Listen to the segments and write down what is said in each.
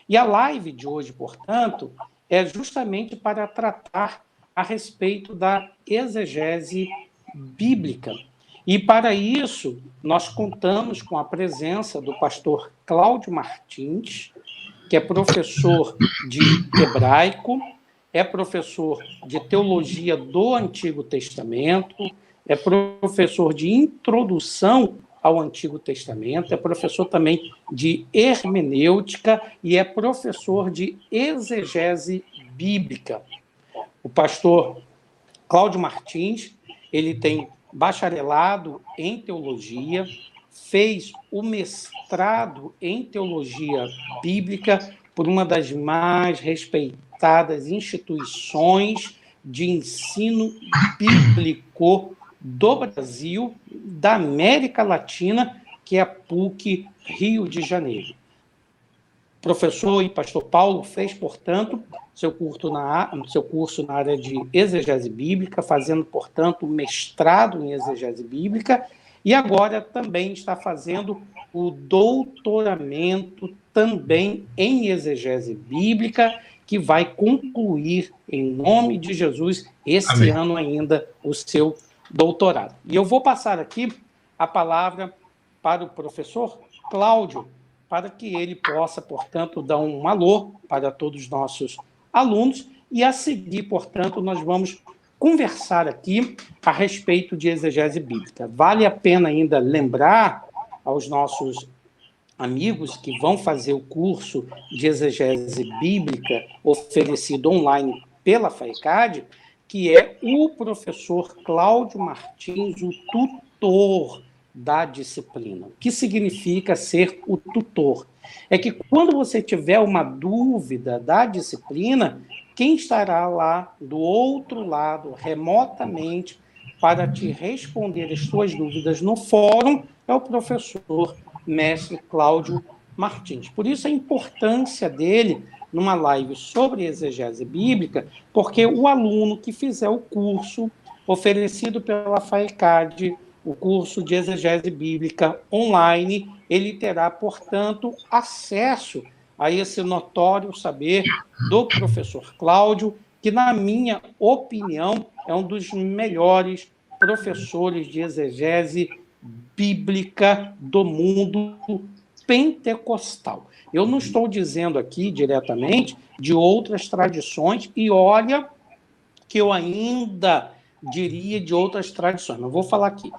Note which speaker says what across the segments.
Speaker 1: E a live de hoje, portanto, é justamente para tratar a respeito da exegese bíblica. E, para isso, nós contamos com a presença do pastor Cláudio Martins, que é professor de hebraico, é professor de teologia do Antigo Testamento, é professor de introdução ao Antigo Testamento, é professor também de hermenêutica e é professor de exegese bíblica. O pastor Cláudio Martins, ele tem bacharelado em teologia, fez o mestrado em teologia bíblica por uma das mais respeitadas instituições de ensino bíblico do Brasil, da América Latina, que é a PUC Rio de Janeiro. O professor e pastor Paulo fez, portanto, seu curso na área de exegese bíblica, fazendo, portanto, mestrado em exegese bíblica, e agora também está fazendo o doutoramento também em exegese bíblica, que vai concluir, em nome de Jesus, este ano ainda, o seu doutorado. E eu vou passar aqui a palavra para o professor Cláudio, para que ele possa, portanto, dar um alô para todos os nossos alunos, e a seguir, portanto, nós vamos conversar aqui a respeito de exegese bíblica. Vale a pena ainda lembrar aos nossos amigos que vão fazer o curso de exegese bíblica oferecido online pela FAECAD, que é o professor Cláudio Martins, o tutor da disciplina. O que significa ser o tutor? É que quando você tiver uma dúvida da disciplina, quem estará lá do outro lado, remotamente, para te responder as suas dúvidas no fórum, é o professor mestre Cláudio Martins. Por isso a importância dele numa live sobre exegese bíblica, porque o aluno que fizer o curso oferecido pela FAECAD, o curso de exegese bíblica online, ele terá, portanto, acesso a esse notório saber do professor Cláudio, que, na minha opinião, é um dos melhores professores de exegese bíblica do mundo pentecostal. Eu não estou dizendo aqui diretamente de outras tradições, e olha que eu ainda diria de outras tradições, não vou falar aqui.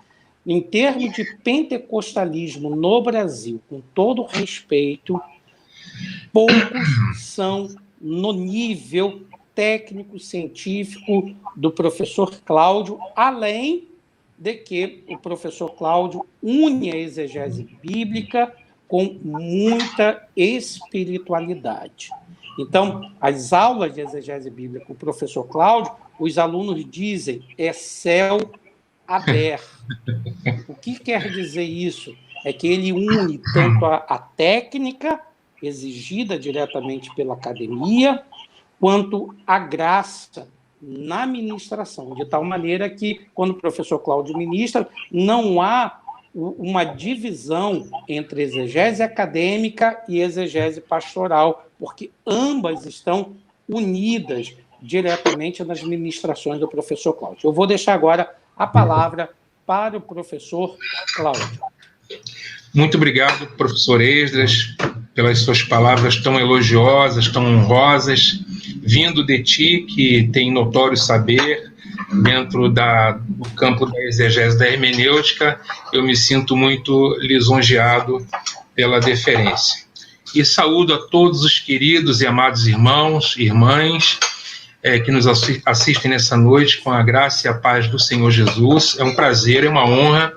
Speaker 1: Em termos de pentecostalismo no Brasil, com todo respeito, poucos são no nível técnico-científico do professor Cláudio, além de que o professor Cláudio une a exegese bíblica com muita espiritualidade. Então, as aulas de exegese bíblica com o professor Cláudio, os alunos dizem, é céu aberto. O que quer dizer isso? É que ele une tanto a técnica exigida diretamente pela academia, quanto a graça na ministração, de tal maneira que, quando o professor Cláudio ministra, não há uma divisão entre exegese acadêmica e exegese pastoral, porque ambas estão unidas diretamente nas ministrações do professor Cláudio. Eu vou deixar agora a palavra para o professor Cláudio.
Speaker 2: Muito obrigado, professor Esdras, pelas suas palavras tão elogiosas, tão honrosas, vindo de ti, que tem notório saber dentro do campo da exegese da hermenêutica. Eu me sinto muito lisonjeado pela deferência. E saúdo a todos os queridos e amados irmãos e irmãs que nos assistem nessa noite com a graça e a paz do Senhor Jesus. É um prazer, é uma honra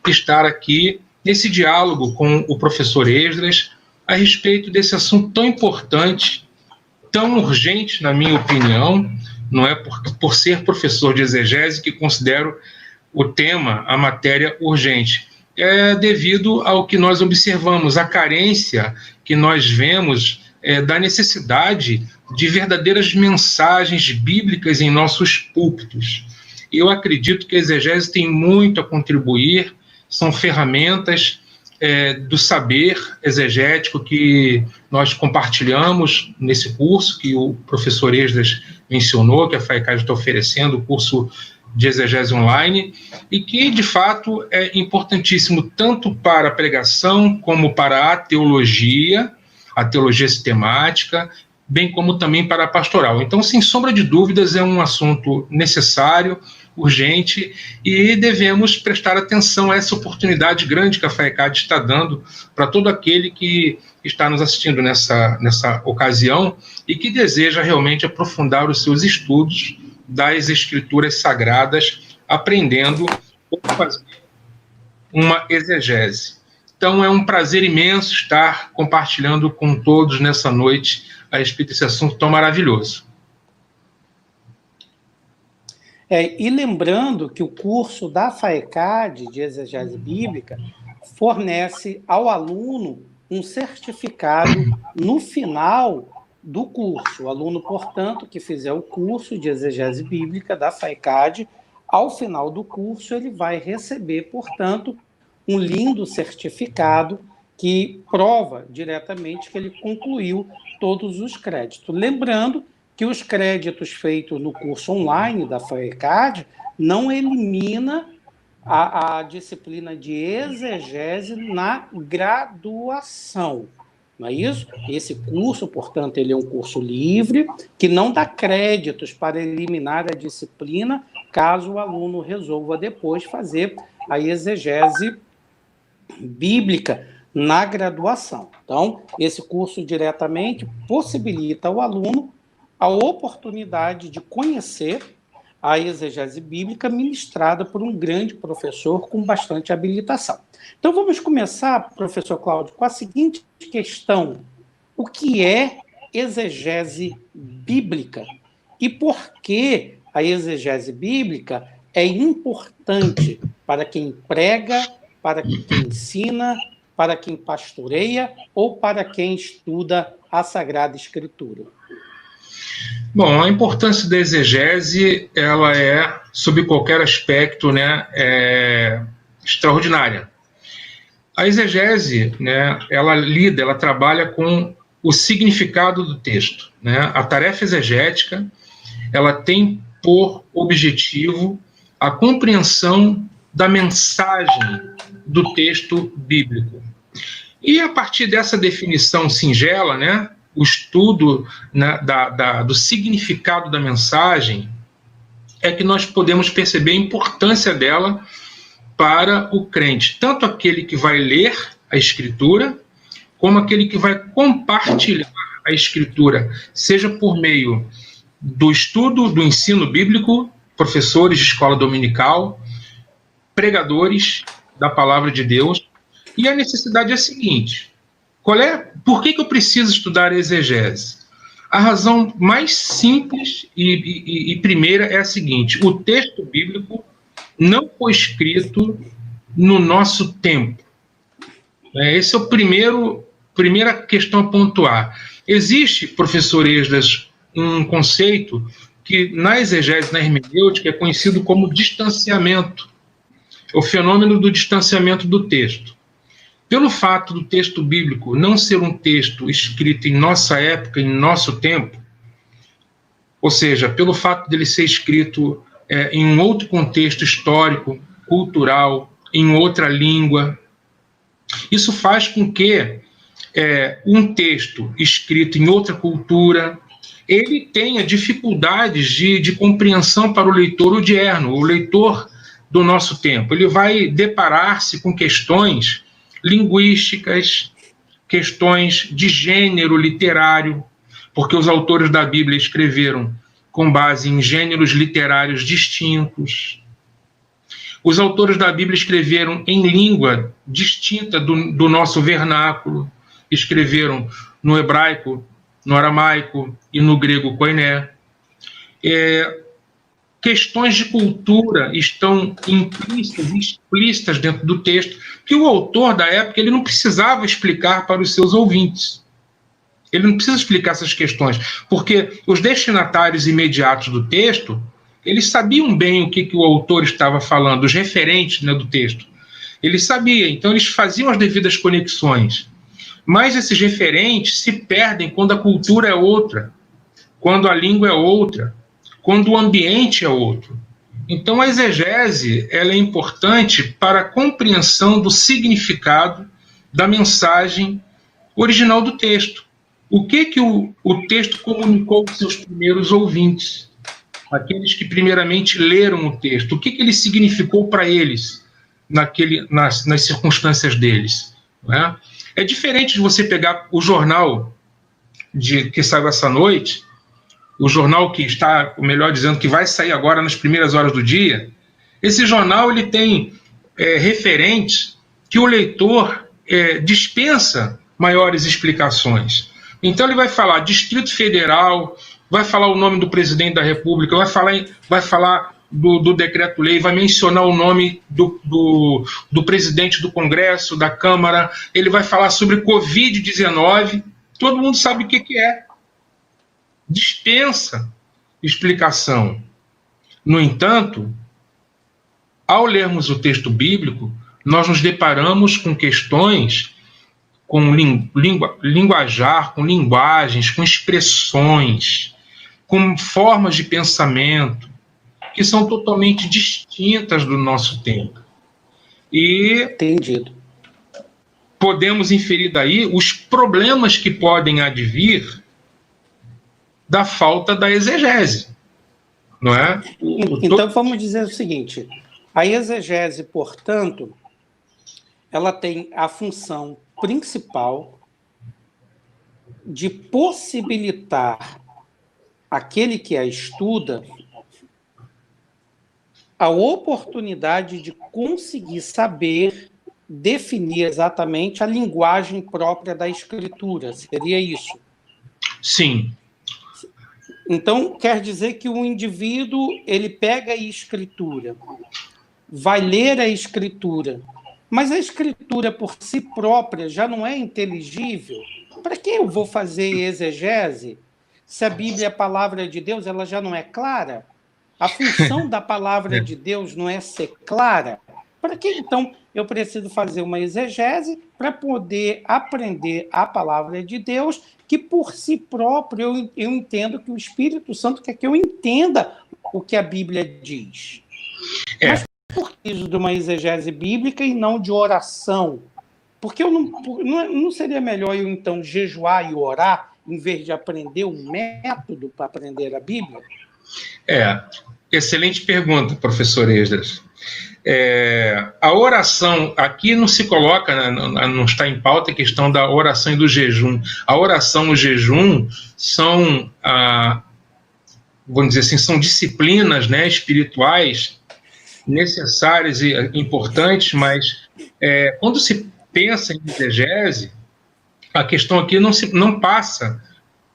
Speaker 2: estar aqui nesse diálogo com o professor Esdras a respeito desse assunto tão importante, tão urgente, na minha opinião. Não é por ser professor de exegese que considero o tema, a matéria, urgente. É devido ao que nós observamos, a carência que nós vemos da necessidade de verdadeiras mensagens bíblicas em nossos púlpitos. Eu acredito que a exegese tem muito a contribuir, são ferramentas do saber exegético que nós compartilhamos nesse curso que o professor Esdras mencionou, que a FAECAD está oferecendo, o curso de exegese online, e que, de fato, é importantíssimo tanto para a pregação como para a teologia sistemática, bem como também para a pastoral. Então, sem sombra de dúvidas, é um assunto necessário, urgente, e devemos prestar atenção a essa oportunidade grande que a FAECAD está dando para todo aquele que está nos assistindo nessa ocasião e que deseja realmente aprofundar os seus estudos das Escrituras Sagradas, aprendendo como fazer uma exegese. Então, é um prazer imenso estar compartilhando com todos nessa noite a respeito desse assunto tão maravilhoso.
Speaker 1: E lembrando que o curso da FAECAD de exegese bíblica fornece ao aluno um certificado no final do curso. O aluno, portanto, que fizer o curso de exegese bíblica da FAECAD, ao final do curso ele vai receber, portanto, um lindo certificado que prova diretamente que ele concluiu todos os créditos. Lembrando que os créditos feitos no curso online da FAECAD não elimina a disciplina de exegese na graduação. Não é isso? Esse curso, portanto, ele é um curso livre, que não dá créditos para eliminar a disciplina, caso o aluno resolva depois fazer a exegese bíblica na graduação. Então, esse curso diretamente possibilita ao aluno a oportunidade de conhecer a exegese bíblica ministrada por um grande professor com bastante habilitação. Então, vamos começar, professor Cláudio, com a seguinte questão. O que é exegese bíblica? E por que a exegese bíblica é importante para quem prega, para quem ensina, para quem pastoreia ou para quem estuda a Sagrada Escritura?
Speaker 2: Bom, a importância da exegese, ela é, sob qualquer aspecto, extraordinária. A exegese, ela trabalha com o significado do texto. A tarefa exegética, ela tem por objetivo a compreensão da mensagem do texto bíblico. E a partir dessa definição singela, o estudo do significado da mensagem, é que nós podemos perceber a importância dela para o crente, tanto aquele que vai ler a Escritura, como aquele que vai compartilhar a Escritura, seja por meio do estudo, do ensino bíblico, professores de escola dominical, pregadores da palavra de Deus. E a necessidade é a seguinte: por que eu preciso estudar exegese? A razão mais simples e primeira é a seguinte: o texto bíblico não foi escrito no nosso tempo. Esse é o primeira questão a pontuar. Existe, professor Esdras, um conceito que na exegese, na hermenêutica, é conhecido como distanciamento. O fenômeno do distanciamento do texto. Pelo fato do texto bíblico não ser um texto escrito em nossa época, em nosso tempo, ou seja, pelo fato dele ser escrito em um outro contexto histórico, cultural, em outra língua, isso faz com que um texto escrito em outra cultura, ele tenha dificuldades de compreensão para o leitor odierno, o leitor do nosso tempo. Ele vai deparar-se com questões linguísticas, questões de gênero literário, porque os autores da Bíblia escreveram com base em gêneros literários distintos. Os autores da Bíblia escreveram em língua distinta do nosso vernáculo, escreveram no hebraico, no aramaico e no grego koiné. Questões de cultura estão implícitas e explícitas dentro do texto, que o autor da época ele não precisava explicar para os seus ouvintes. Ele não precisa explicar essas questões, porque os destinatários imediatos do texto, eles sabiam bem o que o autor estava falando, os referentes do texto. Ele sabia, então eles faziam as devidas conexões. Mas esses referentes se perdem quando a cultura é outra, quando a língua é outra, quando o ambiente é outro. Então, a exegese ela é importante para a compreensão do significado da mensagem original do texto. O que o texto comunicou aos seus primeiros ouvintes? Aqueles que primeiramente leram o texto. O que ele significou para eles nas circunstâncias deles? Né? É diferente de você pegar o jornal que saiu essa noite, o jornal que está, melhor dizendo, que vai sair agora nas primeiras horas do dia. Esse jornal ele tem referentes que o leitor dispensa maiores explicações. Então ele vai falar Distrito Federal, vai falar o nome do presidente da República, vai falar do decreto-lei, vai mencionar o nome do presidente do Congresso, da Câmara, ele vai falar sobre Covid-19, todo mundo sabe o que é. Dispensa explicação. No entanto, ao lermos o texto bíblico, nós nos deparamos com questões, com linguajar, com linguagens, com expressões, com formas de pensamento que são totalmente distintas do nosso tempo. E
Speaker 1: entendido.
Speaker 2: Podemos inferir daí os problemas que podem advir da falta da exegese, não é?
Speaker 1: Então, vamos dizer o seguinte, a exegese, portanto, ela tem a função principal de possibilitar aquele que a estuda a oportunidade de conseguir saber definir exatamente a linguagem própria da escritura. Seria isso?
Speaker 2: Sim.
Speaker 1: Então, quer dizer que o indivíduo ele pega a escritura, vai ler a escritura, mas a escritura por si própria já não é inteligível. Para que eu vou fazer exegese? Se a Bíblia é a palavra de Deus, ela já não é clara? A função da palavra de Deus não é ser clara? Para que, então, eu preciso fazer uma exegese para poder aprender a palavra de Deus, que por si próprio eu entendo que o Espírito Santo quer que eu entenda o que a Bíblia diz. Mas por que preciso de uma exegese bíblica e não de oração? Porque não seria melhor eu, então, jejuar e orar, em vez de aprender um método para aprender a Bíblia?
Speaker 2: Excelente pergunta, professor Esdras. A oração, aqui não se coloca, não está em pauta a questão da oração e do jejum. A oração e o jejum são, vamos dizer assim, são disciplinas, né, espirituais necessárias e importantes, mas quando se pensa em exegese, a questão aqui não passa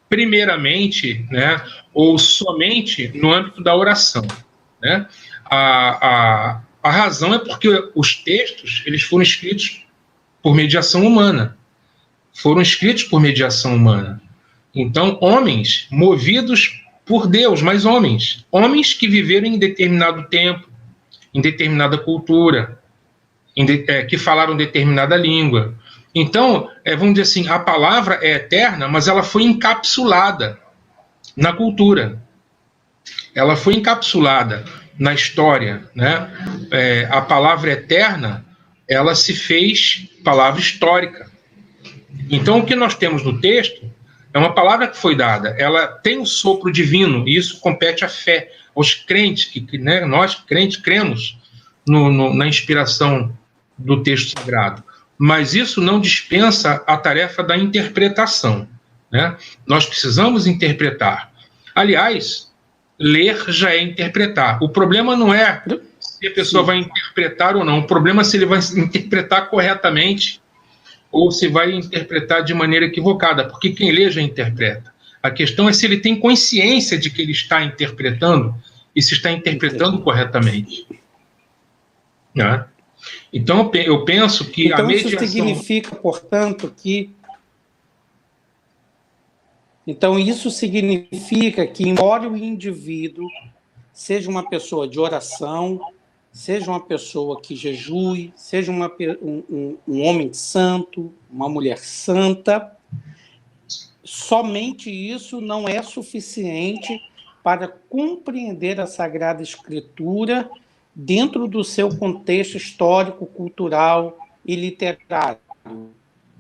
Speaker 2: primeiramente, né, ou somente no âmbito da oração, né? A razão é porque os textos eles foram escritos por mediação humana. Então, homens movidos por Deus, mas homens que viveram em determinado tempo, em determinada cultura, que falaram determinada língua. Então, vamos dizer assim, a palavra é eterna, mas ela foi encapsulada na cultura. Ela foi encapsulada na história, né? A palavra eterna, ela se fez palavra histórica. Então, o que nós temos no texto é uma palavra que foi dada. Ela tem um sopro divino, e isso compete à fé. Aos crentes, né, nós crentes cremos na inspiração do texto sagrado. Mas isso não dispensa a tarefa da interpretação, né? Nós precisamos interpretar. Aliás, ler já é interpretar. O problema não é se a pessoa vai interpretar ou não. O problema é se ele vai interpretar corretamente ou se vai interpretar de maneira equivocada, porque quem lê já interpreta. A questão é se ele tem consciência de que ele está interpretando e se está interpretando corretamente. Né? Então, eu penso que a mediação...
Speaker 1: Isso significa, portanto, que... Então, isso significa que, embora o indivíduo seja uma pessoa de oração, seja uma pessoa que jejue, seja um homem santo, uma mulher santa, somente isso não é suficiente para compreender a Sagrada Escritura dentro do seu contexto histórico, cultural e literário.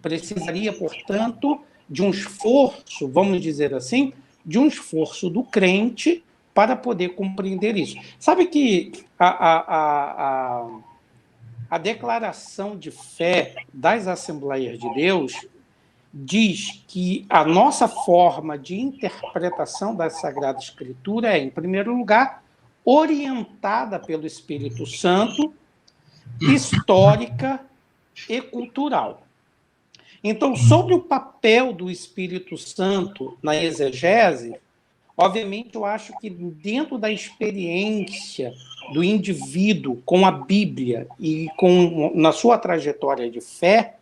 Speaker 1: Precisaria, portanto, de um esforço, vamos dizer assim, de um esforço do crente para poder compreender isso. Sabe que a declaração de fé das Assembleias de Deus diz que a nossa forma de interpretação da Sagrada Escritura é, em primeiro lugar, orientada pelo Espírito Santo, histórica e cultural. Então, sobre o papel do Espírito Santo na exegese, obviamente, eu acho que dentro da experiência do indivíduo com a Bíblia e na sua trajetória de fé,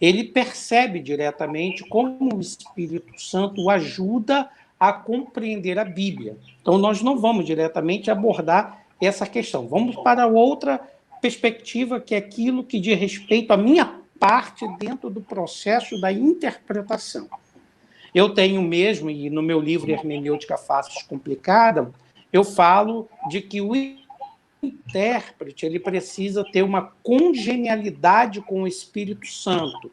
Speaker 1: ele percebe diretamente como o Espírito Santo o ajuda a compreender a Bíblia. Então, nós não vamos diretamente abordar essa questão. Vamos para outra perspectiva, que é aquilo que diz respeito à minha parte dentro do processo da interpretação. Eu tenho mesmo, e no meu livro Hermenêutica Fácil e Complicada, eu falo de que o intérprete ele precisa ter uma congenialidade com o Espírito Santo.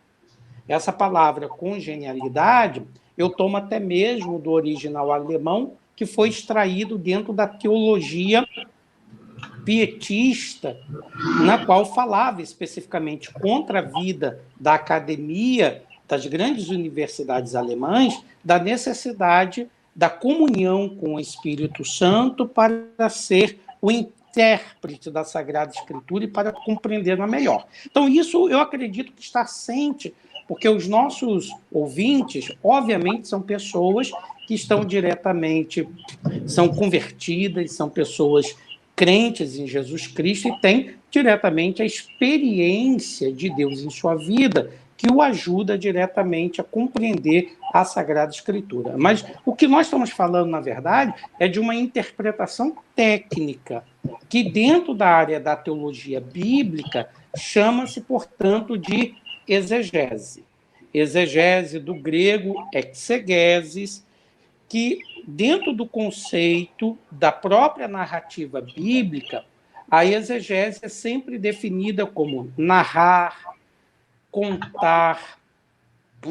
Speaker 1: Essa palavra congenialidade eu tomo até mesmo do original alemão, que foi extraído dentro da teologia pietista, na qual falava especificamente contra a vida da academia das grandes universidades alemãs, da necessidade da comunhão com o Espírito Santo para ser o intérprete da Sagrada Escritura e para compreendê-la melhor. Então, isso eu acredito que está assente, porque os nossos ouvintes, obviamente, são pessoas que estão diretamente, são convertidas, são pessoas crentes em Jesus Cristo e têm diretamente a experiência de Deus em sua vida, que o ajuda diretamente a compreender a Sagrada Escritura. Mas o que nós estamos falando, na verdade, é de uma interpretação técnica, que dentro da área da teologia bíblica chama-se, portanto, de exegese. Exegese do grego exegesis, que dentro do conceito da própria narrativa bíblica, a exegese é sempre definida como narrar, contar,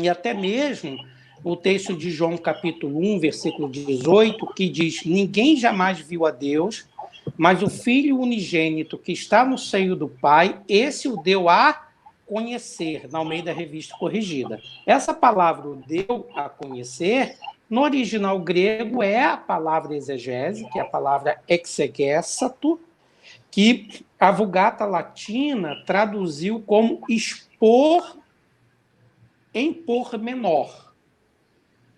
Speaker 1: e até mesmo o texto de João, capítulo 1, versículo 18, que diz: ninguém jamais viu a Deus, mas o Filho unigênito que está no seio do Pai, esse o deu a conhecer, na Almeida Revista Corrigida. Essa palavra, o deu a conhecer, no original grego é a palavra exegese, que é a palavra exegesato, que a Vulgata Latina traduziu como expor em pormenor,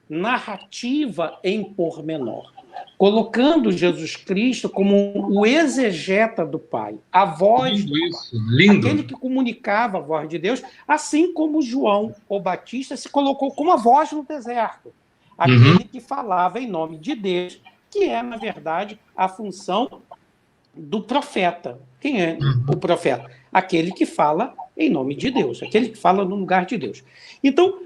Speaker 1: narrativa em pormenor, colocando Jesus Cristo como o exegeta do Pai, a voz do Pai, aquele que comunicava a voz de Deus, assim como João, o Batista, se colocou como a voz no deserto, aquele que falava em nome de Deus, que é, na verdade, a função do profeta. Quem é o profeta? Aquele que fala em nome de Deus, aquele que fala no lugar de Deus. Então,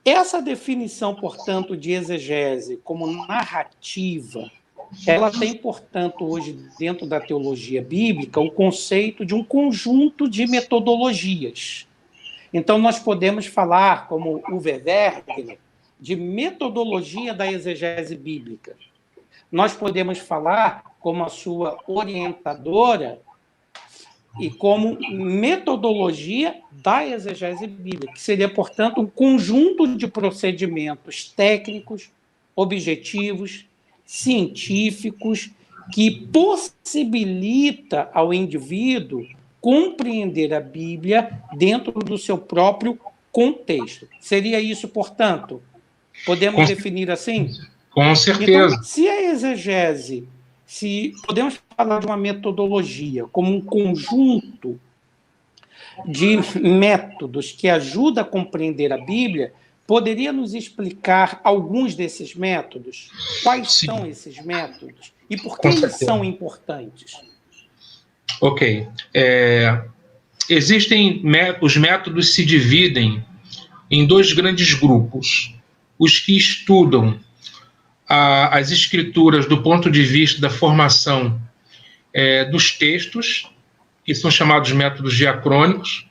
Speaker 1: essa definição, portanto, de exegese como narrativa, ela tem, portanto, hoje, dentro da teologia bíblica, o conceito de um conjunto de metodologias. Então, nós podemos falar, como Uwe Werner, de metodologia da exegese bíblica. Nós podemos falar, como a sua orientadora, e como metodologia da exegese bíblica, que seria, portanto, um conjunto de procedimentos técnicos, objetivos, científicos, que possibilita ao indivíduo compreender a Bíblia dentro do seu próprio contexto. Seria isso, portanto? Podemos definir assim?
Speaker 2: Com certeza.
Speaker 1: Então, se a exegese, se podemos falar de uma metodologia como um conjunto de métodos que ajuda a compreender a Bíblia, poderia nos explicar alguns desses métodos? Quais são esses métodos? E por que eles são importantes?
Speaker 2: Ok. Existem os métodos se dividem em dois grandes grupos. Os que estudam as escrituras do ponto de vista da formação dos textos, que são chamados métodos diacrônicos,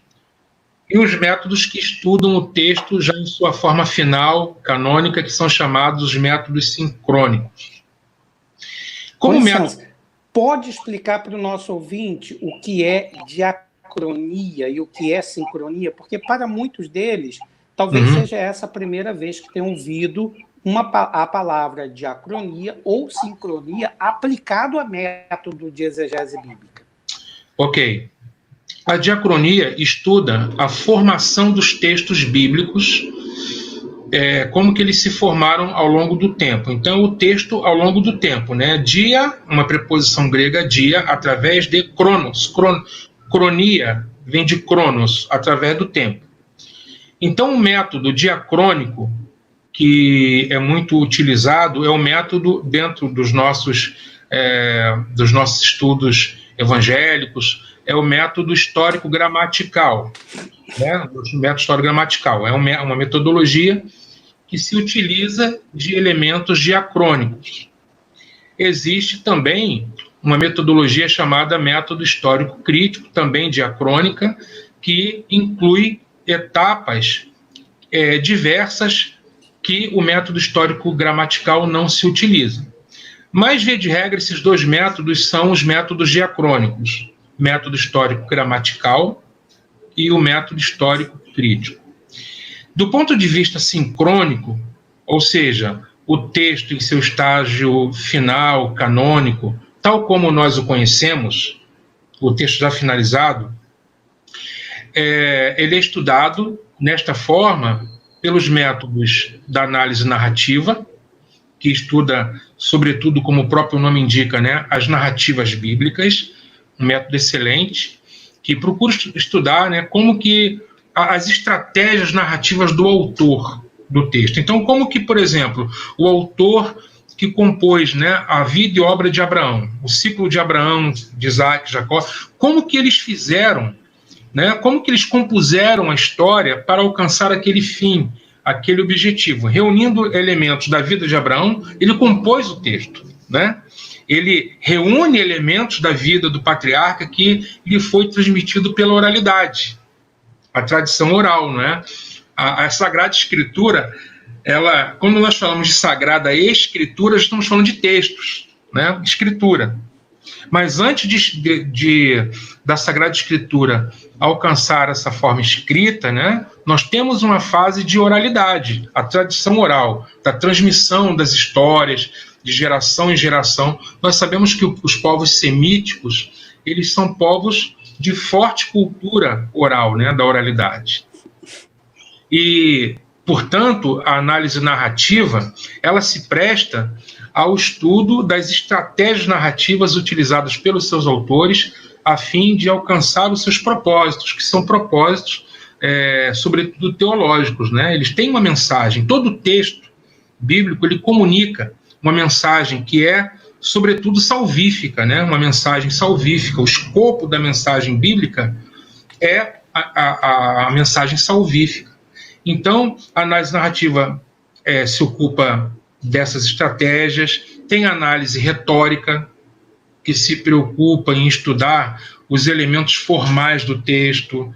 Speaker 2: e os métodos que estudam o texto já em sua forma final, canônica, que são chamados os métodos sincrônicos.
Speaker 1: Pode explicar para o nosso ouvinte o que é diacronia e o que é sincronia? Porque para muitos deles, talvez seja essa a primeira vez que tenham ouvido a palavra diacronia ou sincronia aplicado a método de exegese bíblica.
Speaker 2: Ok. A diacronia estuda a formação dos textos bíblicos, como que eles se formaram ao longo do tempo. Então, o texto ao longo do tempo, né? Dia, uma preposição grega, dia, através de cronos. Cronia vem de cronos, através do tempo. Então, o método diacrônico, que é muito utilizado, é o método dentro dos nossos estudos evangélicos, é o método histórico-gramatical. Né? O método histórico-gramatical é uma metodologia que se utiliza de elementos diacrônicos. Existe também uma metodologia chamada método histórico-crítico, também diacrônica, que inclui etapas diversas que o método histórico-gramatical não se utiliza. Mas, via de regra, esses dois métodos são os métodos diacrônicos, método histórico-gramatical e o método histórico-crítico. Do ponto de vista sincrônico, ou seja, o texto em seu estágio final, canônico, tal como nós o conhecemos, o texto já finalizado, ele é estudado nesta forma pelos métodos da análise narrativa, que estuda, sobretudo, como o próprio nome indica, né, as narrativas bíblicas, um método excelente, que procura estudar, né, como que as estratégias narrativas do autor do texto. Então, como que, por exemplo, o autor que compôs, né, a vida e obra de Abraão, o ciclo de Abraão, de Isaac, de Jacó, como que eles fizeram, né, como que eles compuseram a história para alcançar aquele fim, aquele objetivo. Reunindo elementos da vida de Abraão, ele compôs o texto, né? Ele reúne elementos da vida do patriarca que lhe foi transmitido pela oralidade, a tradição oral, né? A Sagrada Escritura, quando nós falamos de Sagrada Escritura, estamos falando de textos, né? Escritura. Mas antes da Sagrada Escritura alcançar essa forma escrita, né, nós temos uma fase de oralidade, a tradição oral, da transmissão das histórias, de geração em geração. Nós sabemos que os povos semíticos, eles são povos de forte cultura oral, né, da oralidade. E, portanto, a análise narrativa, ela se presta ao estudo das estratégias narrativas utilizadas pelos seus autores a fim de alcançar os seus propósitos, que são propósitos, sobretudo, teológicos, né? Eles têm uma mensagem. Todo texto bíblico, ele comunica uma mensagem que é, sobretudo, salvífica, né? Uma mensagem salvífica. O escopo da mensagem bíblica é a mensagem salvífica. Então, a análise narrativa se ocupa dessas estratégias. Tem análise retórica, que se preocupa em estudar os elementos formais do texto,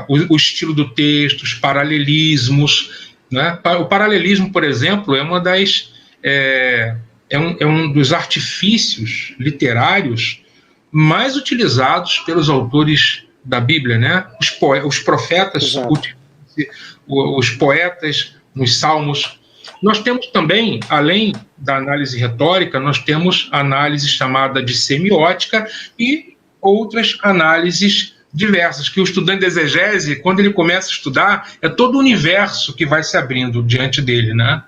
Speaker 2: o estilo do texto, os paralelismos, né? O paralelismo, por exemplo, é um dos artifícios literários mais utilizados pelos autores da Bíblia, né? Os profetas, os poetas, nos salmos. Nós temos também, além da análise retórica, nós temos análise chamada de semiótica e outras análises diversas, que o estudante de exegese, quando ele começa a estudar, é todo o universo que vai se abrindo diante dele, né?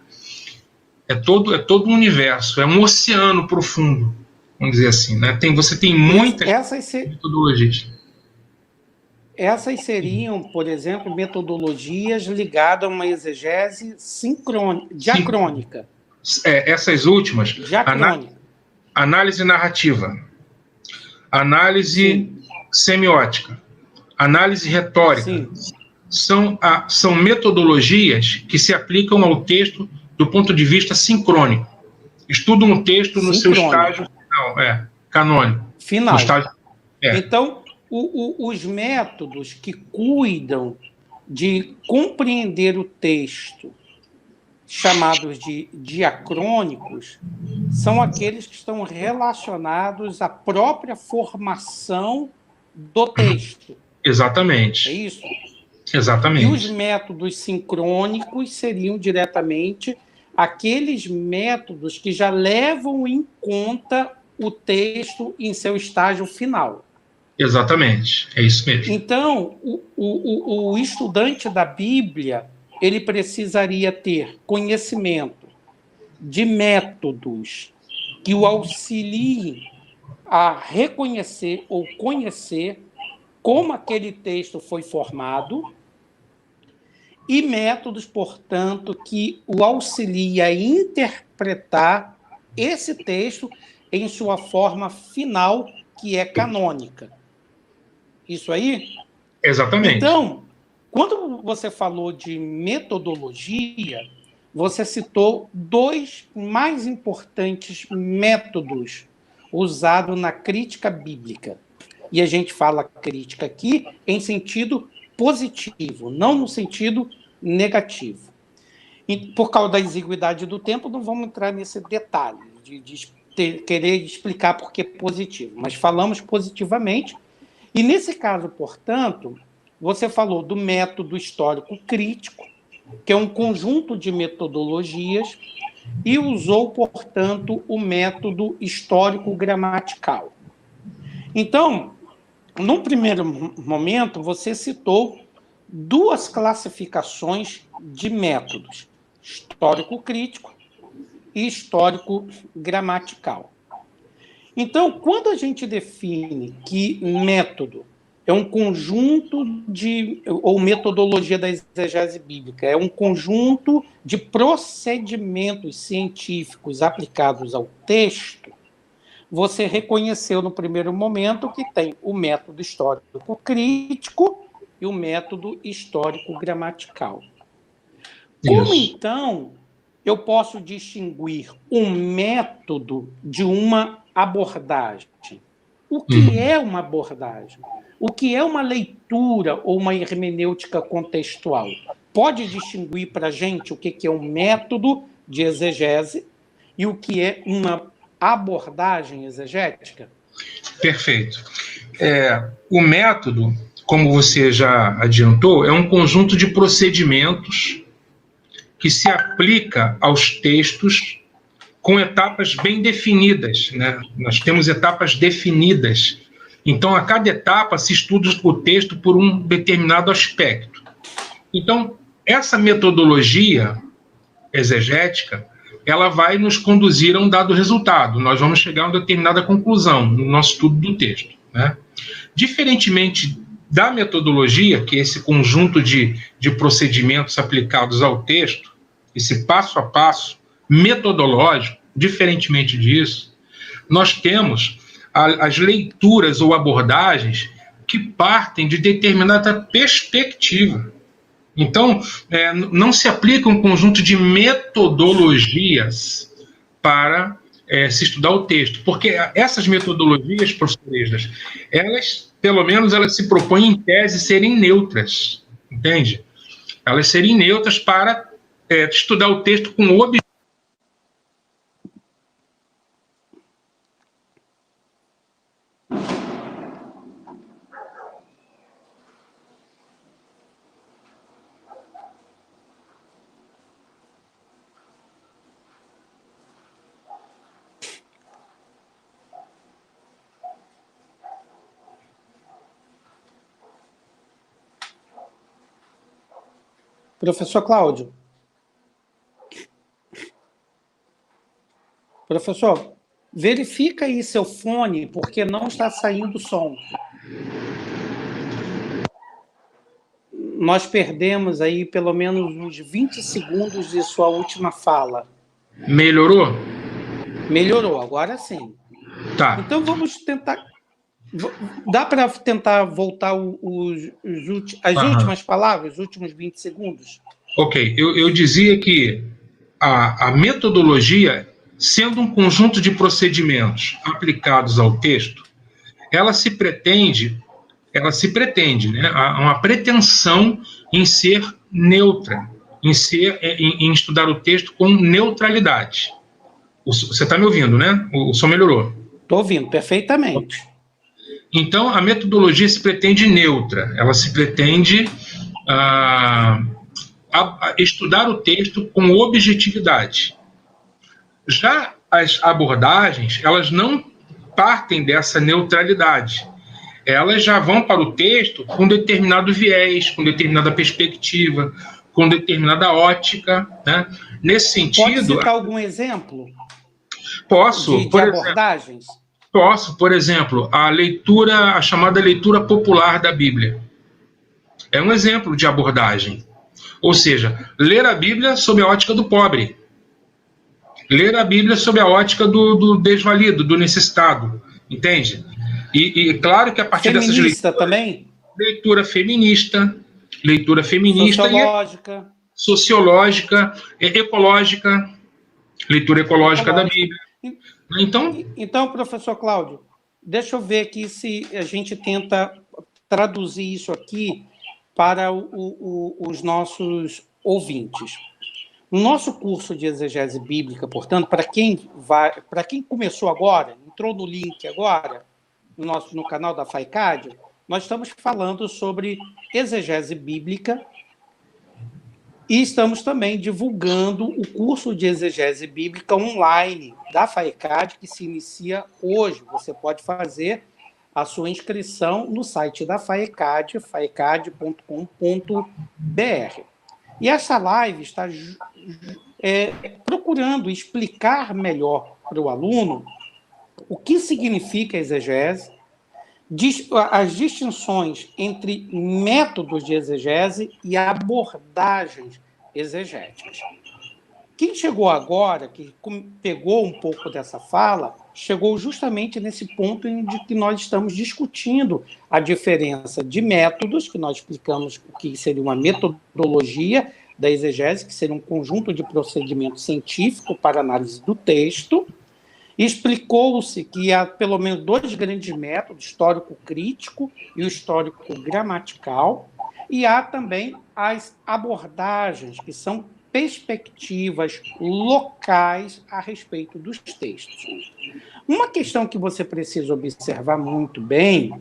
Speaker 2: É todo um universo, é um oceano profundo, vamos dizer assim, né? Você tem muitas metodologias.
Speaker 1: Essas seriam, por exemplo, metodologias ligadas a uma exegese diacrônica.
Speaker 2: Essas últimas, análise narrativa. análise semiótica, análise retórica.
Speaker 1: Sim.
Speaker 2: São metodologias que se aplicam ao texto do ponto de vista sincrônico. Estudam um texto no seu estágio final, canônico.
Speaker 1: Final.
Speaker 2: Estágio,
Speaker 1: Então, os métodos que cuidam de compreender o texto, chamados de diacrônicos, são aqueles que estão relacionados à própria formação do texto.
Speaker 2: Exatamente.
Speaker 1: É isso?
Speaker 2: Exatamente.
Speaker 1: E os métodos sincrônicos seriam diretamente aqueles métodos que já levam em conta o texto em seu estágio final.
Speaker 2: Exatamente, é isso mesmo.
Speaker 1: Então, o estudante da Bíblia, ele precisaria ter conhecimento de métodos que o auxiliem a reconhecer ou conhecer como aquele texto foi formado e métodos, portanto, que o auxiliem a interpretar esse texto em sua forma final, que é canônica. Isso aí?
Speaker 2: Exatamente.
Speaker 1: Então, quando você falou de metodologia, você citou dois mais importantes métodos usados na crítica bíblica. E a gente fala crítica aqui em sentido positivo, não no sentido negativo. E por causa da exiguidade do tempo, não vamos entrar nesse detalhe de querer explicar por que é positivo, mas falamos positivamente. E nesse caso, portanto, você falou do método histórico crítico, que é um conjunto de metodologias, e usou, portanto, o método histórico gramatical. Então, num primeiro momento, você citou duas classificações de métodos, histórico crítico e histórico gramatical. Então, quando a gente define que método é um conjunto ou metodologia da exegese bíblica, é um conjunto de procedimentos científicos aplicados ao texto, você reconheceu no primeiro momento que tem o método histórico crítico e o método histórico gramatical. Como, então, eu posso distinguir um método de uma abordagem? O que é uma abordagem? O que é uma leitura ou uma hermenêutica contextual? Pode distinguir para a gente o que é um método de exegese e o que é uma abordagem exegética?
Speaker 2: Perfeito. O método, como você já adiantou, é um conjunto de procedimentos que se aplica aos textos com etapas bem definidas, né? Nós temos etapas definidas. Então, a cada etapa se estuda o texto por um determinado aspecto. Então, essa metodologia exegética, ela vai nos conduzir a um dado resultado. Nós vamos chegar a uma determinada conclusão no nosso estudo do texto, né? Diferentemente da metodologia, que é esse conjunto de procedimentos aplicados ao texto, esse passo a passo metodológico, diferentemente disso, nós temos as leituras ou abordagens que partem de determinada perspectiva. Então, não se aplica um conjunto de metodologias para se estudar o texto, porque essas metodologias, professores, elas, pelo menos, elas se propõem em tese serem neutras, entende? Elas serem neutras para estudar o texto com o objetivo.
Speaker 1: Professor Cláudio. Professor, verifica aí seu fone, porque não está saindo som. Nós perdemos aí pelo menos uns 20 segundos de sua última fala.
Speaker 2: Melhorou?
Speaker 1: Melhorou, agora sim.
Speaker 2: Tá.
Speaker 1: Então vamos tentar Dá para tentar voltar as últimas palavras, os últimos 20 segundos?
Speaker 2: Ok, eu dizia que a metodologia, sendo um conjunto de procedimentos aplicados ao texto, ela se pretende, né, há uma pretensão em ser neutra, em estudar o texto com neutralidade. Você está me ouvindo, né? O som melhorou.
Speaker 1: Estou ouvindo perfeitamente.
Speaker 2: Então, a metodologia se pretende neutra, ela se pretende a estudar o texto com objetividade. Já as abordagens, elas não partem dessa neutralidade. Elas já vão para o texto com determinado viés, com determinada perspectiva, com determinada ótica, né? Nesse sentido...
Speaker 1: Pode citar algum exemplo?
Speaker 2: Posso,
Speaker 1: de abordagens?
Speaker 2: Posso, por exemplo, a chamada leitura popular da Bíblia. É um exemplo de abordagem. Ou seja, ler a Bíblia sob a ótica do pobre. Ler a Bíblia sob a ótica do desvalido, do necessitado. Entende? E claro que a partir dessas leituras...
Speaker 1: também?
Speaker 2: Leitura feminista. Sociológica, ecológica. Leitura ecológica da Bíblia.
Speaker 1: Então, professor Cláudio, deixa eu ver aqui se a gente tenta traduzir isso aqui para os nossos ouvintes. No nosso curso de exegese bíblica, portanto, para quem começou agora, entrou no link agora, no canal da FAICAD, nós estamos falando sobre exegese bíblica e estamos também divulgando o curso de exegese bíblica online da FAICAD, que se inicia hoje. Você pode fazer a sua inscrição no site da FAICAD, faicad.com.br. E essa live está procurando explicar melhor para o aluno o que significa exegese, as distinções entre métodos de exegese e abordagens exegéticas. Quem chegou agora, que pegou um pouco dessa fala, chegou justamente nesse ponto em que nós estamos discutindo a diferença de métodos, que nós explicamos o que seria uma metodologia da exegese, que seria um conjunto de procedimentos científicos para análise do texto. Explicou-se que há pelo menos dois grandes métodos, histórico-crítico e o histórico-gramatical, e há também as abordagens, que são perspectivas locais a respeito dos textos. Uma questão que você precisa observar muito bem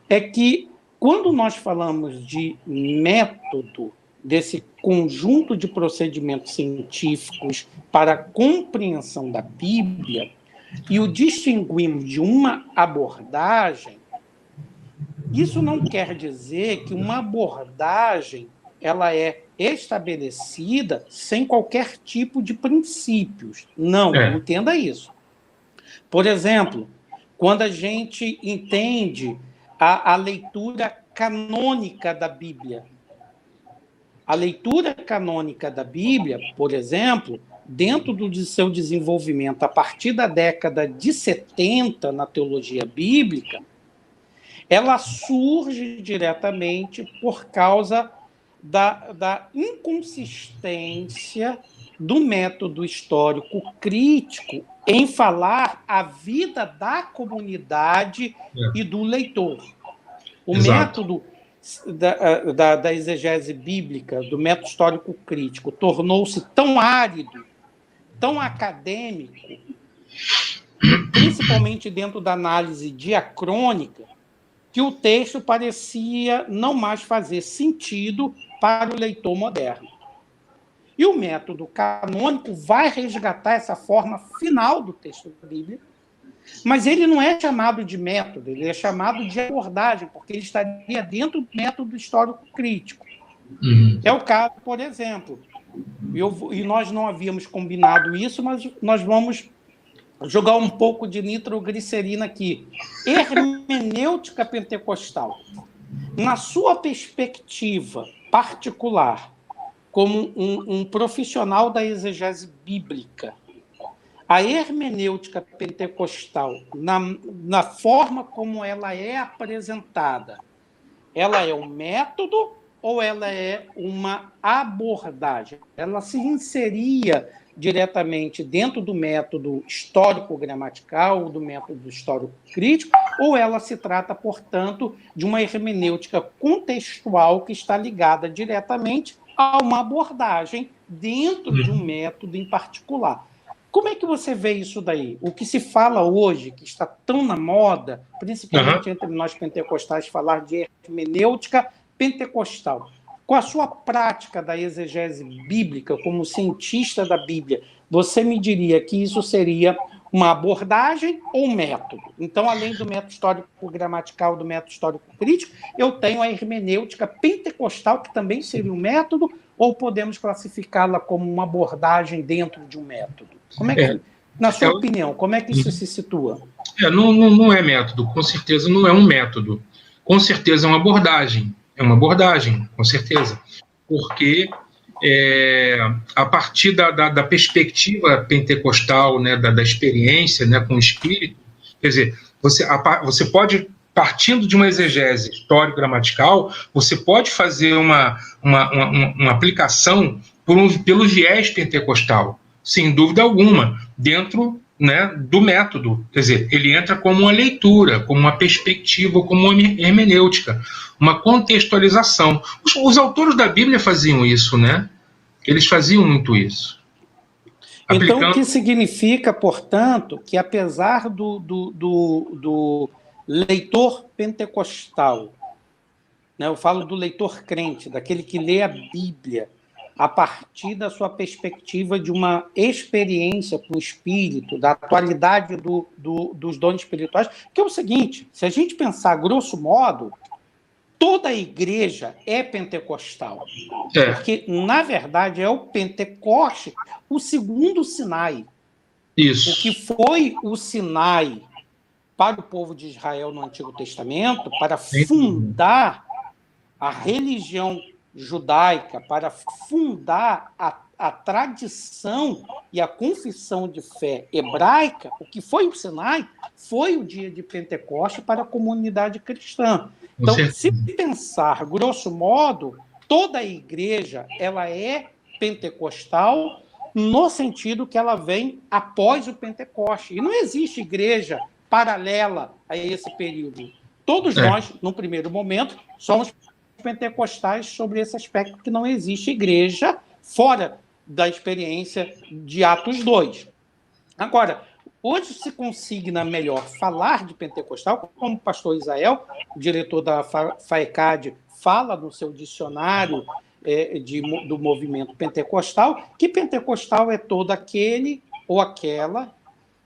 Speaker 1: é que, quando nós falamos de método, desse conjunto de procedimentos científicos para a compreensão da Bíblia, e o distinguimos de uma abordagem, isso não quer dizer que uma abordagem ela é estabelecida sem qualquer tipo de princípios. Não entenda isso. Por exemplo, quando a gente entende a leitura canônica da Bíblia, a leitura canônica da Bíblia, por exemplo, dentro do seu desenvolvimento a partir da década de 70 na teologia bíblica, ela surge diretamente por causa da inconsistência do método histórico crítico em falar a vida da comunidade e do leitor. O método da exegese bíblica, do método histórico crítico, tornou-se tão árido, tão acadêmico, principalmente dentro da análise diacrônica, que o texto parecia não mais fazer sentido para o leitor moderno. E o método canônico vai resgatar essa forma final do texto da Bíblia, mas ele não é chamado de método, ele é chamado de abordagem, porque ele estaria dentro do método histórico-crítico. É o caso, por exemplo, e nós não havíamos combinado isso, mas nós vamos jogar um pouco de nitroglicerina aqui. Hermenêutica pentecostal. Na sua perspectiva particular, como um profissional da exegese bíblica, a hermenêutica pentecostal, na forma como ela é apresentada, ela é um método ou ela é uma abordagem? Ela se inseria diretamente dentro do método histórico-gramatical, do método histórico-crítico, ou ela se trata, portanto, de uma hermenêutica contextual que está ligada diretamente a uma abordagem dentro de um método em particular? Como é que você vê isso daí? O que se fala hoje, que está tão na moda, principalmente entre nós pentecostais, falar de hermenêutica pentecostal. Com a sua prática da exegese bíblica, como cientista da Bíblia, você me diria que isso seria uma abordagem ou um método? Então, além do método histórico-gramatical, do método histórico-crítico, eu tenho a hermenêutica pentecostal, que também seria um método, ou podemos classificá-la como uma abordagem dentro de um método? Como é que, na sua opinião, como é que isso se situa?
Speaker 2: Não é método, com certeza não é um método. Com certeza é uma abordagem. É uma abordagem, com certeza. Porque a partir da perspectiva pentecostal, né, da experiência, né, com o Espírito, quer dizer, você pode, partindo de uma exegese histórico-gramatical, você pode fazer uma aplicação pelo viés pentecostal, sem dúvida alguma, dentro, né, do método. Quer dizer, ele entra como uma leitura, como uma perspectiva, como uma hermenêutica, uma contextualização. Os autores da Bíblia faziam isso, né? Eles faziam muito isso.
Speaker 1: Então, o que significa, portanto, que apesar do leitor pentecostal, né, eu falo do leitor crente, daquele que lê a Bíblia a partir da sua perspectiva de uma experiência com o Espírito, da atualidade dos dons espirituais, que é o seguinte: se a gente pensar grosso modo, toda a igreja é pentecostal. Porque, na verdade, é o Pentecoste o segundo Sinai.
Speaker 2: Isso.
Speaker 1: O que foi o Sinai para o povo de Israel no Antigo Testamento, para fundar a religião judaica, para fundar a tradição e a confissão de fé hebraica, o que foi o Sinai foi o dia de Pentecoste para a comunidade cristã. Então, se pensar, grosso modo, toda a igreja ela é pentecostal no sentido que ela vem após o Pentecoste. E não existe igreja paralela a esse período. Todos nós, no primeiro momento, somos pentecostais sobre esse aspecto, que não existe igreja fora da experiência de Atos 2. Agora, hoje se consigna melhor falar de pentecostal, como o pastor Israel, o diretor da FAECAD, fala no seu dicionário do movimento pentecostal, que pentecostal é todo aquele ou aquela,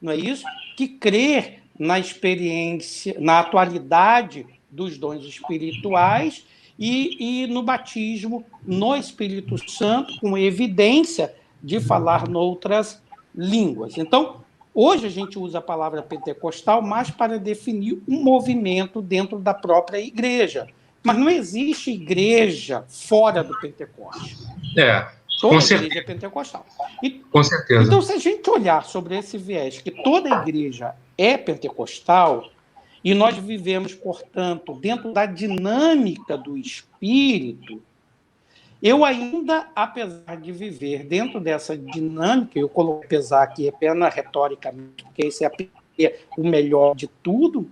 Speaker 1: não é isso? Que crê na experiência, na atualidade dos dons espirituais e no batismo no Espírito Santo, com evidência de falar noutras línguas. Então, hoje a gente usa a palavra pentecostal mais para definir um movimento dentro da própria igreja. Mas não existe igreja fora do Pentecoste. Toda igreja é pentecostal.
Speaker 2: Com certeza.
Speaker 1: Então, se a gente olhar sobre esse viés, que toda igreja é pentecostal, e nós vivemos, portanto, dentro da dinâmica do Espírito, eu ainda, apesar de viver dentro dessa dinâmica, eu coloco apesar aqui apenas retoricamente, porque esse é o melhor de tudo,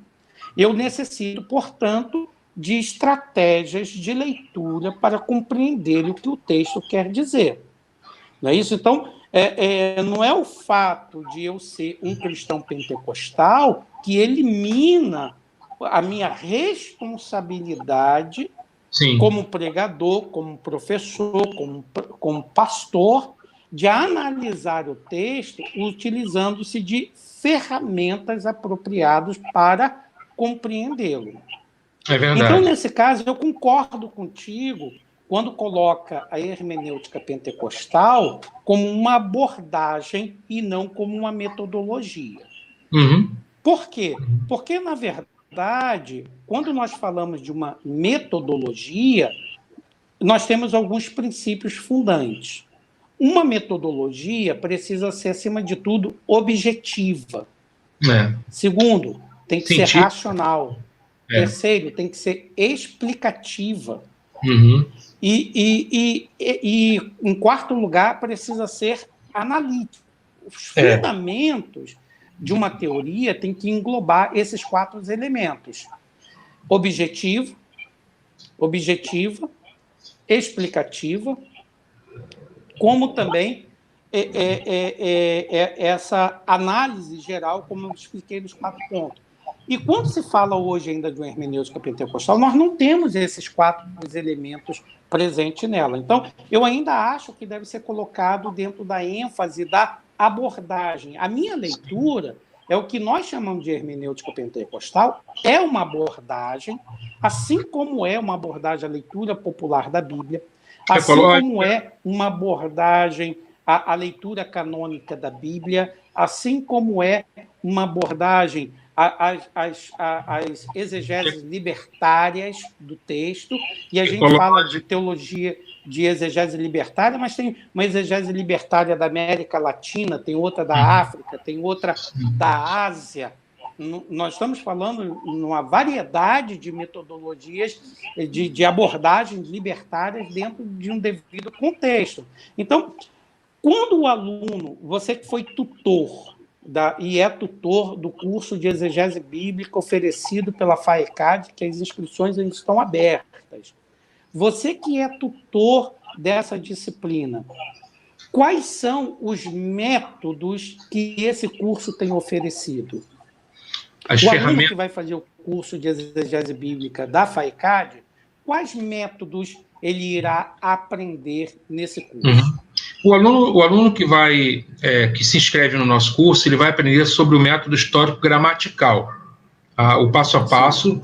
Speaker 1: eu necessito, portanto, de estratégias de leitura para compreender o que o texto quer dizer. Não é isso? Então, não é o fato de eu ser um cristão pentecostal que elimina a minha responsabilidade como pregador, como professor, como pastor, de analisar o texto utilizando-se de ferramentas apropriadas para compreendê-lo.
Speaker 2: É verdade.
Speaker 1: Então, nesse caso, eu concordo contigo quando coloca a hermenêutica pentecostal como uma abordagem e não como uma metodologia. Por quê? Porque, na verdade, quando nós falamos de uma metodologia, nós temos alguns princípios fundantes. uma metodologia precisa ser, acima de tudo, objetiva. Segundo, tem que ser racional. Terceiro, tem que ser explicativa. E, em quarto lugar, precisa ser analítico. Os fundamentos de uma teoria têm que englobar esses 4 elementos: objetiva, explicativa, como também essa análise geral, como eu expliquei nos 4 pontos. E quando se fala hoje ainda de uma hermenêutica pentecostal, nós não temos esses 4 elementos presentes nela. Então, eu ainda acho que deve ser colocado dentro da ênfase da abordagem. A minha leitura é o que nós chamamos de hermenêutica pentecostal, é uma abordagem, assim como é uma abordagem à leitura popular da Bíblia, assim como é uma abordagem à leitura canônica da Bíblia, assim como é uma abordagem às exegeses libertárias do texto, e a gente fala de teologia de exegese libertária, mas tem uma exegese libertária da América Latina, tem outra da África, tem outra da Ásia. Nós estamos falando numa variedade de metodologias de abordagens libertárias dentro de um devido contexto. Então, quando o aluno, você que foi tutor e é tutor do curso de exegese bíblica oferecido pela FAECAD, que as inscrições ainda estão abertas, você que é tutor dessa disciplina, quais são os métodos que esse curso tem oferecido? O aluno que vai fazer o curso de exegese bíblica da FAECAD, quais métodos ele irá aprender nesse curso?
Speaker 2: O aluno que se inscreve no nosso curso, ele vai aprender sobre o método histórico gramatical, o passo a passo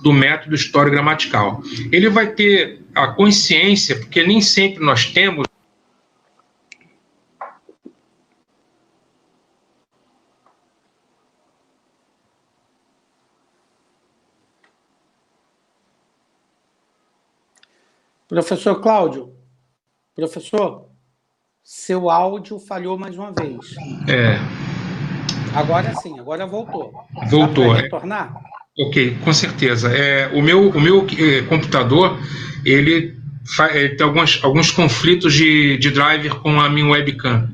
Speaker 2: do método histórico gramatical. Ele vai ter a consciência, porque nem sempre nós temos.
Speaker 1: Professor Cláudio, seu áudio falhou mais uma vez. Agora sim, agora voltou.
Speaker 2: Voltou.
Speaker 1: Dá para retornar?
Speaker 2: Ok, com certeza. O meu computador, ele tem alguns conflitos de driver com a minha webcam.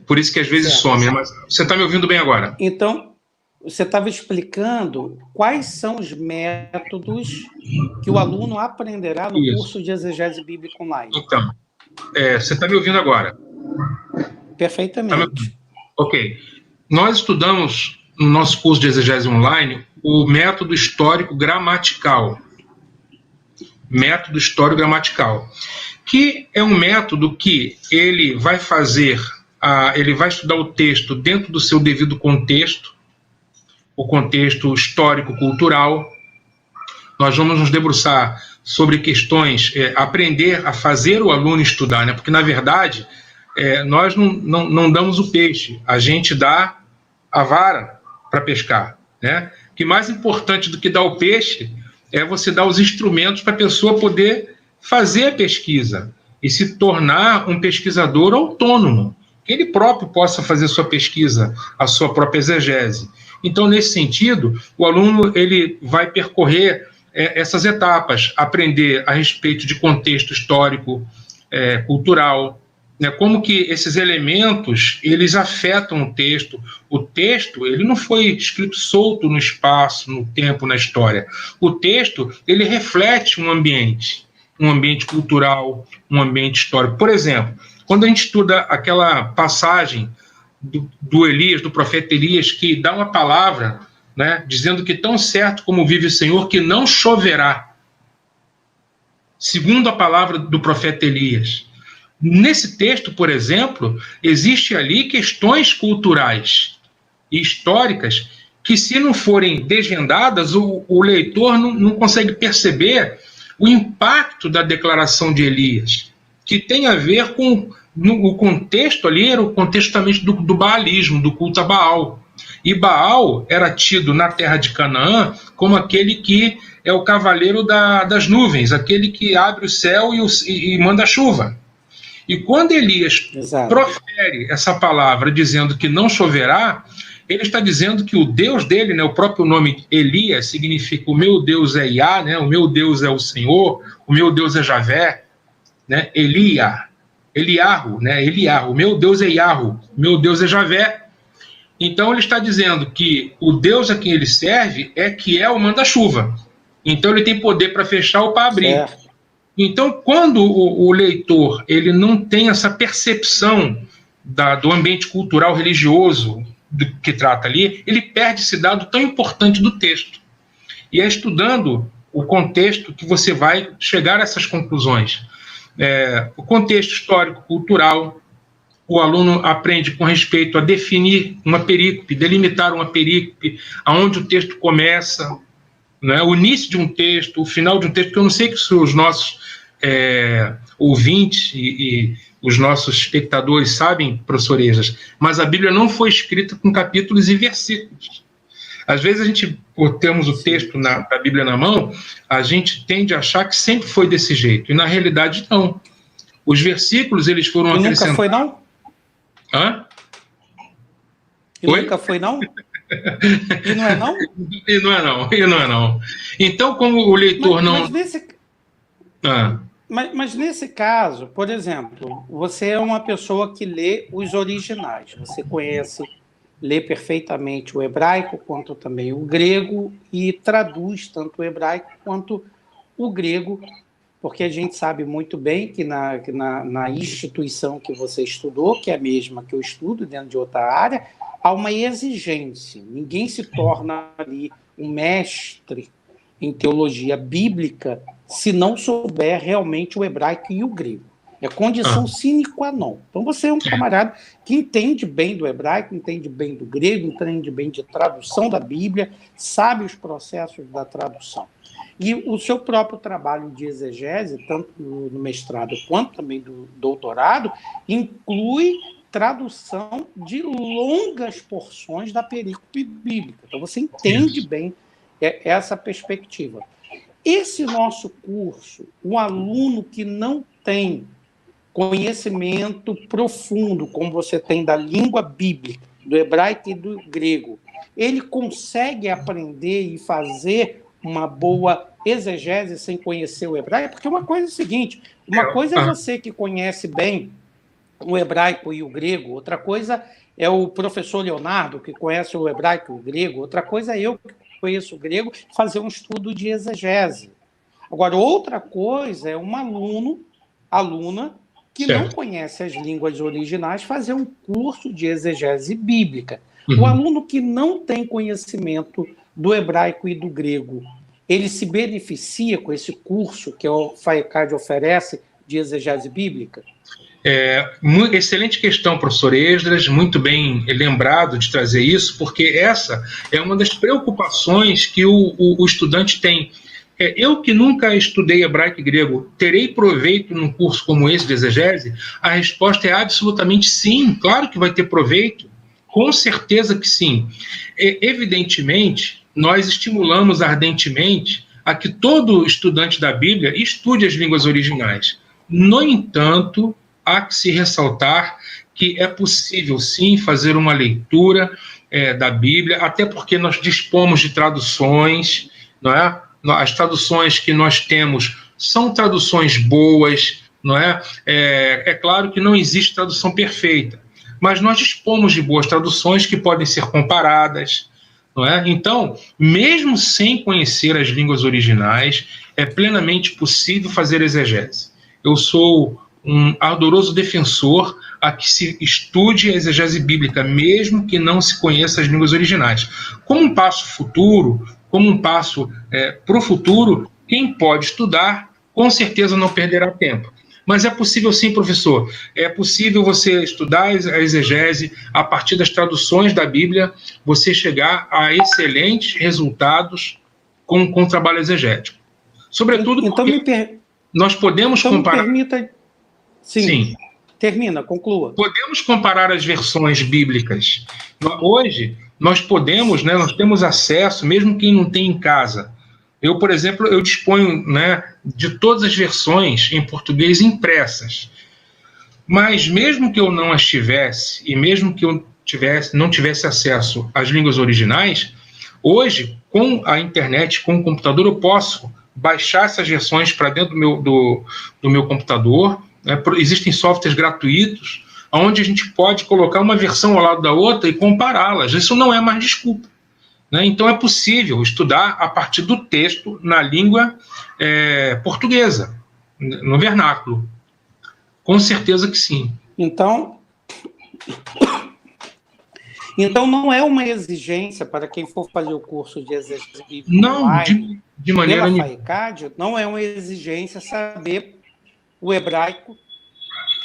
Speaker 2: Por isso que às vezes some. Mas você está me ouvindo bem agora?
Speaker 1: Então, você estava explicando quais são os métodos que o aluno aprenderá no curso de exegese bíblica online.
Speaker 2: Então, você está me ouvindo agora?
Speaker 1: Perfeitamente.
Speaker 2: Ok. Nós estudamos no nosso curso de exegese online o método histórico gramatical. Método histórico gramatical, que é um método que ele vai estudar o texto dentro do seu devido contexto, o contexto histórico-cultural. Nós vamos nos debruçar sobre questões, aprender a fazer o aluno estudar, né? Porque, na verdade, nós não damos o peixe, a gente dá a vara para pescar, né? Que mais importante do que dar o peixe é você dar os instrumentos para a pessoa poder fazer a pesquisa e se tornar um pesquisador autônomo, que ele próprio possa fazer sua pesquisa, a sua própria exegese. Então, nesse sentido, o aluno ele vai percorrer essas etapas, aprender a respeito de contexto histórico, cultural, né, como que esses elementos eles afetam o texto. O texto ele não foi escrito solto no espaço, no tempo, na história. O texto ele reflete um ambiente cultural, um ambiente histórico. Por exemplo, quando a gente estuda aquela passagem do Elias, do profeta Elias, que dá uma palavra, né, dizendo que tão certo como vive o Senhor, que não choverá, segundo a palavra do profeta Elias. Nesse texto, por exemplo, existe ali questões culturais e históricas que, se não forem desvendadas, o leitor não consegue perceber o impacto da declaração de Elias, que tem a ver com o contexto ali, era o contexto também do baalismo, do culto a Baal. E Baal era tido na terra de Canaã como aquele que é o cavaleiro das nuvens, aquele que abre o céu e manda a chuva. E quando Elias
Speaker 1: Exato.
Speaker 2: profere essa palavra dizendo que não choverá, ele está dizendo que o Deus dele, né, o próprio nome Elias, significa o meu Deus é Iá, né, o meu Deus é o Senhor, o meu Deus é Javé, né, Eliarro, né, Eliarro, o meu Deus é Iarro, o meu Deus é Javé. Então ele está dizendo que o Deus a quem ele serve é que é o manda-chuva. Então ele tem poder para fechar ou para abrir.
Speaker 1: Certo.
Speaker 2: Então, quando o leitor ele não tem essa percepção do ambiente cultural religioso do que trata ali, ele perde esse dado tão importante do texto. E é estudando o contexto que você vai chegar a essas conclusões. O contexto histórico-cultural, o aluno aprende com respeito a definir uma perícope, delimitar uma perícope, aonde o texto começa, né, o início de um texto, o final de um texto, que eu não sei que os nossos ouvintes e os nossos espectadores sabem, professor Esdras, mas a Bíblia não foi escrita com capítulos e versículos. Às vezes a gente, por termos o texto da Bíblia na mão, a gente tende a achar que sempre foi desse jeito, e na realidade não. Os versículos, eles foram acrescentados.
Speaker 1: Nunca foi, não?
Speaker 2: Hã?
Speaker 1: Nunca foi, não? E não é, não?
Speaker 2: E não é, não. E não é, não. Então, como o leitor
Speaker 1: Mas nesse caso, por exemplo, você é uma pessoa que lê os originais, você conhece, lê perfeitamente o hebraico quanto também o grego e traduz tanto o hebraico quanto o grego, porque a gente sabe muito bem que na instituição que você estudou, que é a mesma que eu estudo dentro de outra área, há uma exigência. Ninguém se torna ali um mestre em teologia bíblica se não souber realmente o hebraico e o grego. É condição sine qua non. Então você é um camarada que entende bem do hebraico, entende bem do grego, entende bem de tradução da Bíblia, sabe os processos da tradução. E o seu próprio trabalho de exegese, tanto no mestrado quanto também do doutorado, inclui tradução de longas porções da perícope bíblica. Então você entende bem essa perspectiva. Esse nosso curso, o aluno que não tem conhecimento profundo, como você tem da língua bíblica, do hebraico e do grego, ele consegue aprender e fazer uma boa exegese sem conhecer o hebraico? Porque uma coisa é o seguinte, uma coisa é você que conhece bem o hebraico e o grego, outra coisa é o professor Leonardo, que conhece o hebraico e o grego, outra coisa é eu, que conheço o grego, fazer um estudo de exegese. Agora, outra coisa é um aluna, que não conhece as línguas originais, fazer um curso de exegese bíblica. O aluno que não tem conhecimento do hebraico e do grego, ele se beneficia com esse curso que o FAECAD oferece de exegese bíblica?
Speaker 2: Excelente questão, professor Esdras, muito bem lembrado de trazer isso, porque essa é uma das preocupações que o estudante tem. Eu que nunca estudei hebraico e grego, terei proveito num curso como esse de exegese? A resposta é absolutamente sim, claro que vai ter proveito, com certeza que sim. Evidentemente, nós estimulamos ardentemente a que todo estudante da Bíblia estude as línguas originais. No entanto, há que se ressaltar que é possível, sim, fazer uma leitura da Bíblia, até porque nós dispomos de traduções, não é? As traduções que nós temos são traduções boas, não é? É claro que não existe tradução perfeita, mas nós dispomos de boas traduções que podem ser comparadas, não é? Então, mesmo sem conhecer as línguas originais, é plenamente possível fazer exegese. Eu sou um ardoroso defensor a que se estude a exegese bíblica, mesmo que não se conheça as línguas originais. Como um passo futuro, como um passo para o futuro, quem pode estudar, com certeza não perderá tempo. Mas é possível sim, professor. É possível você estudar a exegese, a partir das traduções da Bíblia, você chegar a excelentes resultados com o trabalho exegético. Sobretudo
Speaker 1: então,
Speaker 2: porque nós podemos comparar...
Speaker 1: Me permita... Sim. Termina, conclua.
Speaker 2: Podemos comparar as versões bíblicas. Hoje, nós podemos, né, nós temos acesso, mesmo quem não tem em casa. Eu, por exemplo, eu disponho, né, de todas as versões em português impressas. Mas mesmo que eu não as tivesse, e mesmo que eu não tivesse acesso às línguas originais, hoje, com a internet, com o computador, eu posso baixar essas versões para dentro do meu computador, né? Existem softwares gratuitos, onde a gente pode colocar uma versão ao lado da outra e compará-las. Isso não é mais desculpa, né? Então é possível estudar a partir do texto na língua portuguesa, no vernáculo. Com certeza que sim.
Speaker 1: Então não é uma exigência para quem for fazer o curso de exegese bíblica online,
Speaker 2: de maneira
Speaker 1: pela
Speaker 2: nenhuma.
Speaker 1: FAECAD, não é uma exigência saber o hebraico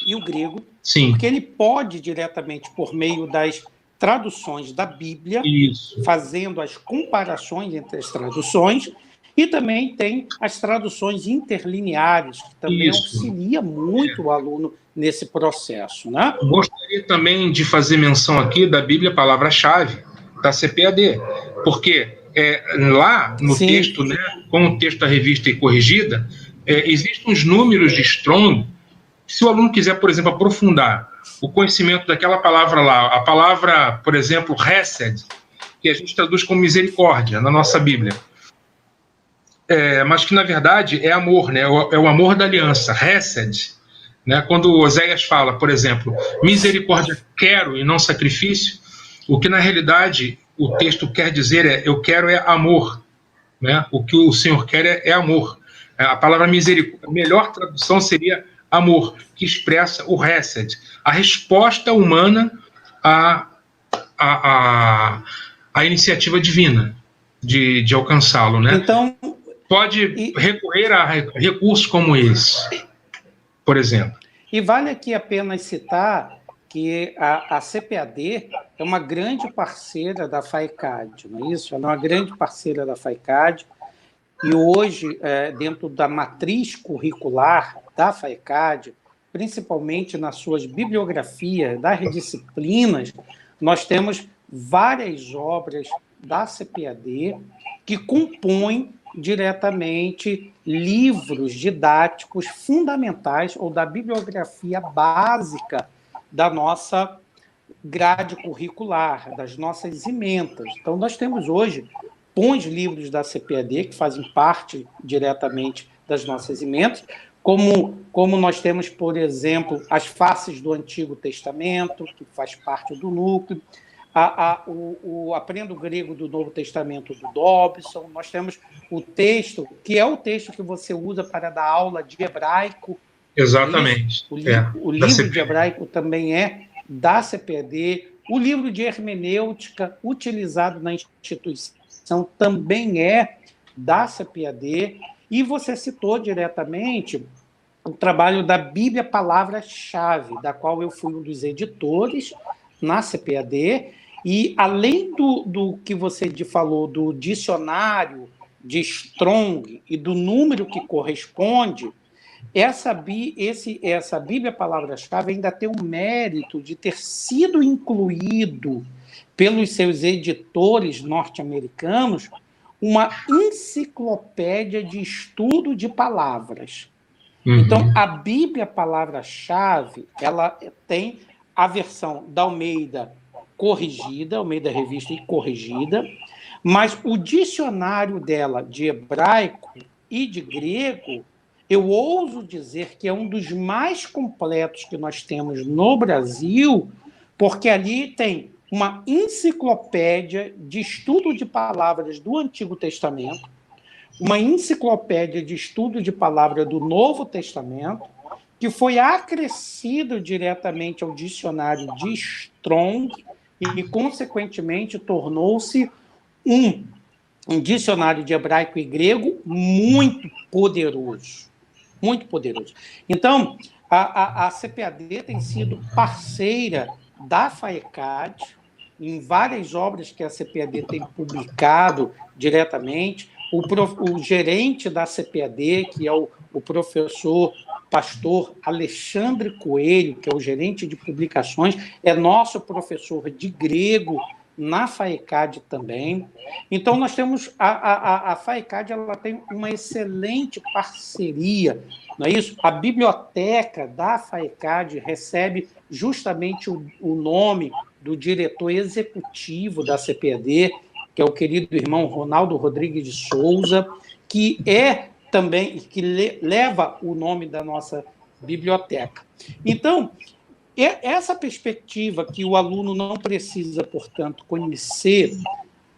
Speaker 1: e o grego,
Speaker 2: Sim.
Speaker 1: Porque ele pode diretamente, por meio das traduções da Bíblia,
Speaker 2: Isso.
Speaker 1: fazendo as comparações entre as traduções, e também tem as traduções interlineares, que também auxilia muito o aluno nesse processo, né?
Speaker 2: Gostaria também de fazer menção aqui da Bíblia Palavra-Chave, da CPAD, porque lá no
Speaker 1: Sim.
Speaker 2: texto, né, com o texto da revista e corrigida, existem os números de Strong. Se o aluno quiser, por exemplo, aprofundar o conhecimento daquela palavra lá, a palavra, por exemplo, Hesed, que a gente traduz como misericórdia na nossa Bíblia, mas que, na verdade, é amor, né? É o amor da aliança, Hesed. Né? Quando Oséias fala, por exemplo, misericórdia quero e não sacrifício, o que, na realidade, o texto quer dizer eu quero amor. Né? O que o Senhor quer é amor. A palavra misericórdia, a melhor tradução seria amor, que expressa o Hesed, a resposta humana à iniciativa divina de alcançá-lo. Né?
Speaker 1: Então,
Speaker 2: pode recorrer a recursos como esse, por exemplo.
Speaker 1: E vale aqui apenas citar que a CPAD é uma grande parceira da FAECAD, não é isso? Ela é uma grande parceira da FAECAD, e hoje, dentro da matriz curricular da FAECAD, principalmente nas suas bibliografias, das disciplinas, nós temos várias obras da CPAD que compõem diretamente livros didáticos fundamentais ou da bibliografia básica da nossa grade curricular, das nossas ementas. Então, nós temos hoje bons livros da CPAD que fazem parte diretamente das nossas ementas, como nós temos, por exemplo, as faces do Antigo Testamento, que faz parte do núcleo, o Aprenda o Grego do Novo Testamento do Dobson, nós temos o texto, que é o texto que você usa para dar aula de hebraico.
Speaker 2: Exatamente.
Speaker 1: O livro de hebraico também é da CPAD, o livro de hermenêutica utilizado na instituição também é da CPAD, e você citou diretamente o trabalho da Bíblia Palavra-Chave, da qual eu fui um dos editores na CPAD, e além do que você falou, do dicionário de Strong e do número que corresponde, essa Bíblia Palavra-Chave ainda tem o mérito de ter sido incluído pelos seus editores norte-americanos uma enciclopédia de estudo de palavras. Uhum. Então, a Bíblia Palavra-Chave, ela tem a versão da Almeida corrigida, Almeida Revista e corrigida, mas o dicionário dela de hebraico e de grego, eu ouso dizer que é um dos mais completos que nós temos no Brasil, porque ali tem uma enciclopédia de estudo de palavras do Antigo Testamento, uma enciclopédia de estudo de palavra do Novo Testamento, que foi acrescido diretamente ao dicionário de Strong e, consequentemente, tornou-se um dicionário de hebraico e grego muito poderoso. Muito poderoso. Então, a CPAD tem sido parceira da FAECAD em várias obras que a CPAD tem publicado diretamente. O gerente da CPAD, que é o professor pastor Alexandre Coelho, que é o gerente de publicações, é nosso professor de grego na FAECAD também. Então, nós temos a FAECAD, ela tem uma excelente parceria, não é isso? A biblioteca da FAECAD recebe justamente o nome do diretor executivo da CPAD, que é o querido irmão Ronaldo Rodrigues de Souza, que é também, que leva o nome da nossa biblioteca. Então, essa perspectiva que o aluno não precisa, portanto, conhecer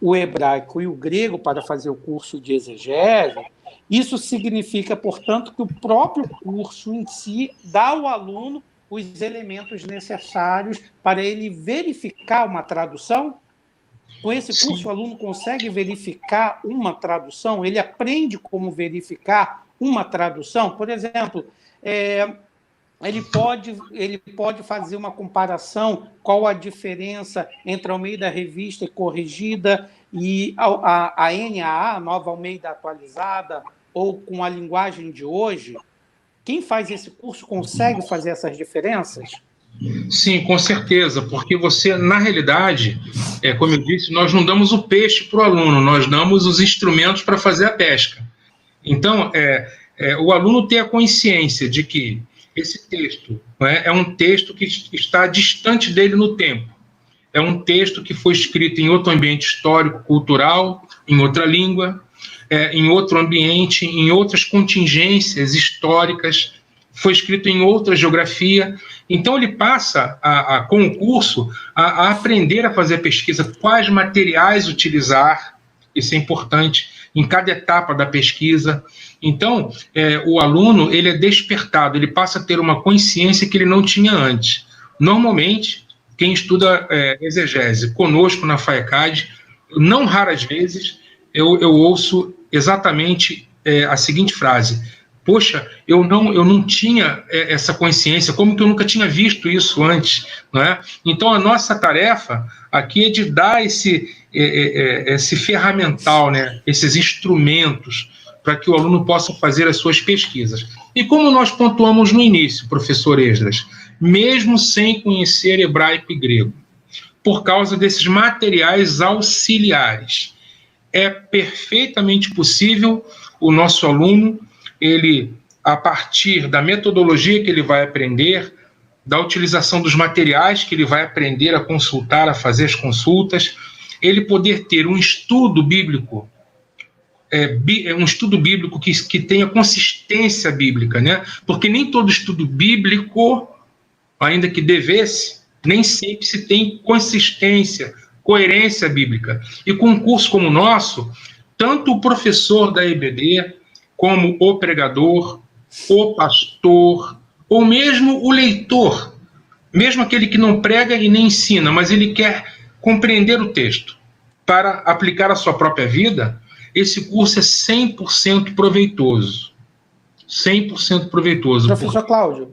Speaker 1: o hebraico e o grego para fazer o curso de exegese, isso significa, portanto, que o próprio curso em si dá ao aluno os elementos necessários para ele verificar uma tradução. Com esse curso,
Speaker 2: Sim.
Speaker 1: o aluno consegue verificar uma tradução, ele aprende como verificar uma tradução. Por exemplo, ele pode fazer uma comparação, qual a diferença entre a Almeida Revista e Corrigida e a NAA, Nova Almeida Atualizada, ou com a linguagem de hoje. Quem faz esse curso consegue fazer essas diferenças?
Speaker 2: Sim, com certeza, porque você, na realidade, como eu disse, nós não damos o peixe para o aluno, nós damos os instrumentos para fazer a pesca. Então, o aluno ter a consciência de que esse texto é um texto que está distante dele no tempo. É um texto que foi escrito em outro ambiente histórico, cultural, em outra língua, em outro ambiente, em outras contingências históricas, foi escrito em outra geografia. Então, ele passa, com o curso, a aprender a fazer a pesquisa, quais materiais utilizar, isso é importante, em cada etapa da pesquisa. Então, o aluno ele é despertado, ele passa a ter uma consciência que ele não tinha antes. Normalmente, quem estuda exegese conosco na FAECAD, não raras vezes, eu ouço exatamente a seguinte frase: poxa, eu não tinha essa consciência, como que eu nunca tinha visto isso antes, não é? Então, a nossa tarefa aqui é de dar esse ferramental, né? Esses instrumentos, para que o aluno possa fazer as suas pesquisas. E como nós pontuamos no início, professor Esdras, mesmo sem conhecer hebraico e grego, por causa desses materiais auxiliares, é perfeitamente possível o nosso aluno, ele, a partir da metodologia que ele vai aprender, da utilização dos materiais que ele vai aprender a consultar, a fazer as consultas, ele poder ter um estudo bíblico, que tenha consistência bíblica, né? Porque nem todo estudo bíblico, ainda que devesse, nem sempre se tem consistência, coerência bíblica. E com um curso como o nosso, tanto o professor da EBD, como o pregador, o pastor, ou mesmo o leitor, mesmo aquele que não prega e nem ensina, mas ele quer compreender o texto para aplicar a sua própria vida, esse curso é 100% proveitoso. 100% proveitoso.
Speaker 1: Professor Cláudio,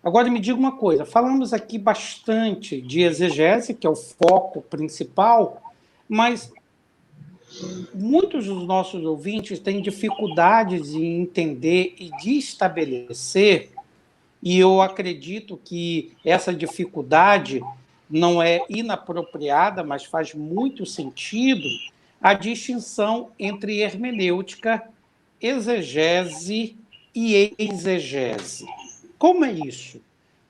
Speaker 1: agora me diga uma coisa. Falamos aqui bastante de exegese, que é o foco principal, mas muitos dos nossos ouvintes têm dificuldades em entender e de estabelecer, e eu acredito que essa dificuldade não é inapropriada, mas faz muito sentido, a distinção entre hermenêutica, exegese e exegese. Como é isso?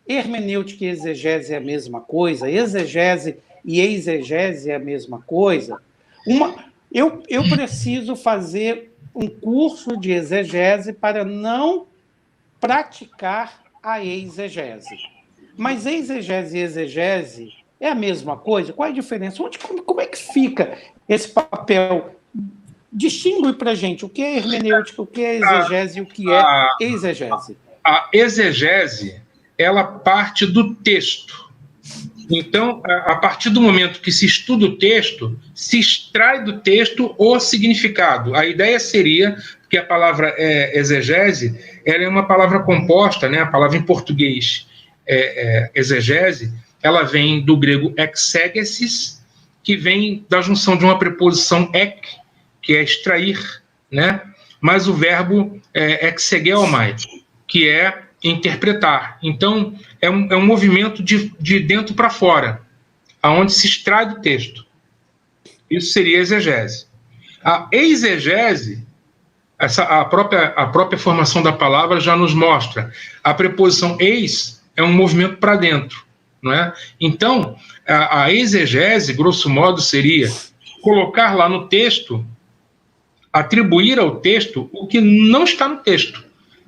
Speaker 1: Hermenêutica e exegese é a mesma coisa? Exegese e exegese é a mesma coisa? Eu preciso fazer um curso de exegese para não praticar a exegese. Mas exegese e exegese é a mesma coisa? Qual é a diferença? Como é que fica esse papel? Distingue para a gente o que é hermenêutica, o que é exegese e o que é exegese.
Speaker 2: A exegese, ela parte do texto. Então, a partir do momento que se estuda o texto, se extrai do texto o significado. A ideia seria que a palavra exegese, ela é uma palavra composta, né? A palavra em português exegese, ela vem do grego exegesis, que vem da junção de uma preposição ek, que é extrair, né? Mas o verbo exegeomai, que é interpretar. Então, é um movimento de dentro para fora. aonde se extrai do texto. Isso seria exegese. A exegese, a própria formação da palavra já nos mostra. A preposição eis é um movimento para dentro, não é? Então, a exegese, grosso modo, seria colocar lá no texto, atribuir ao texto o que não está no texto,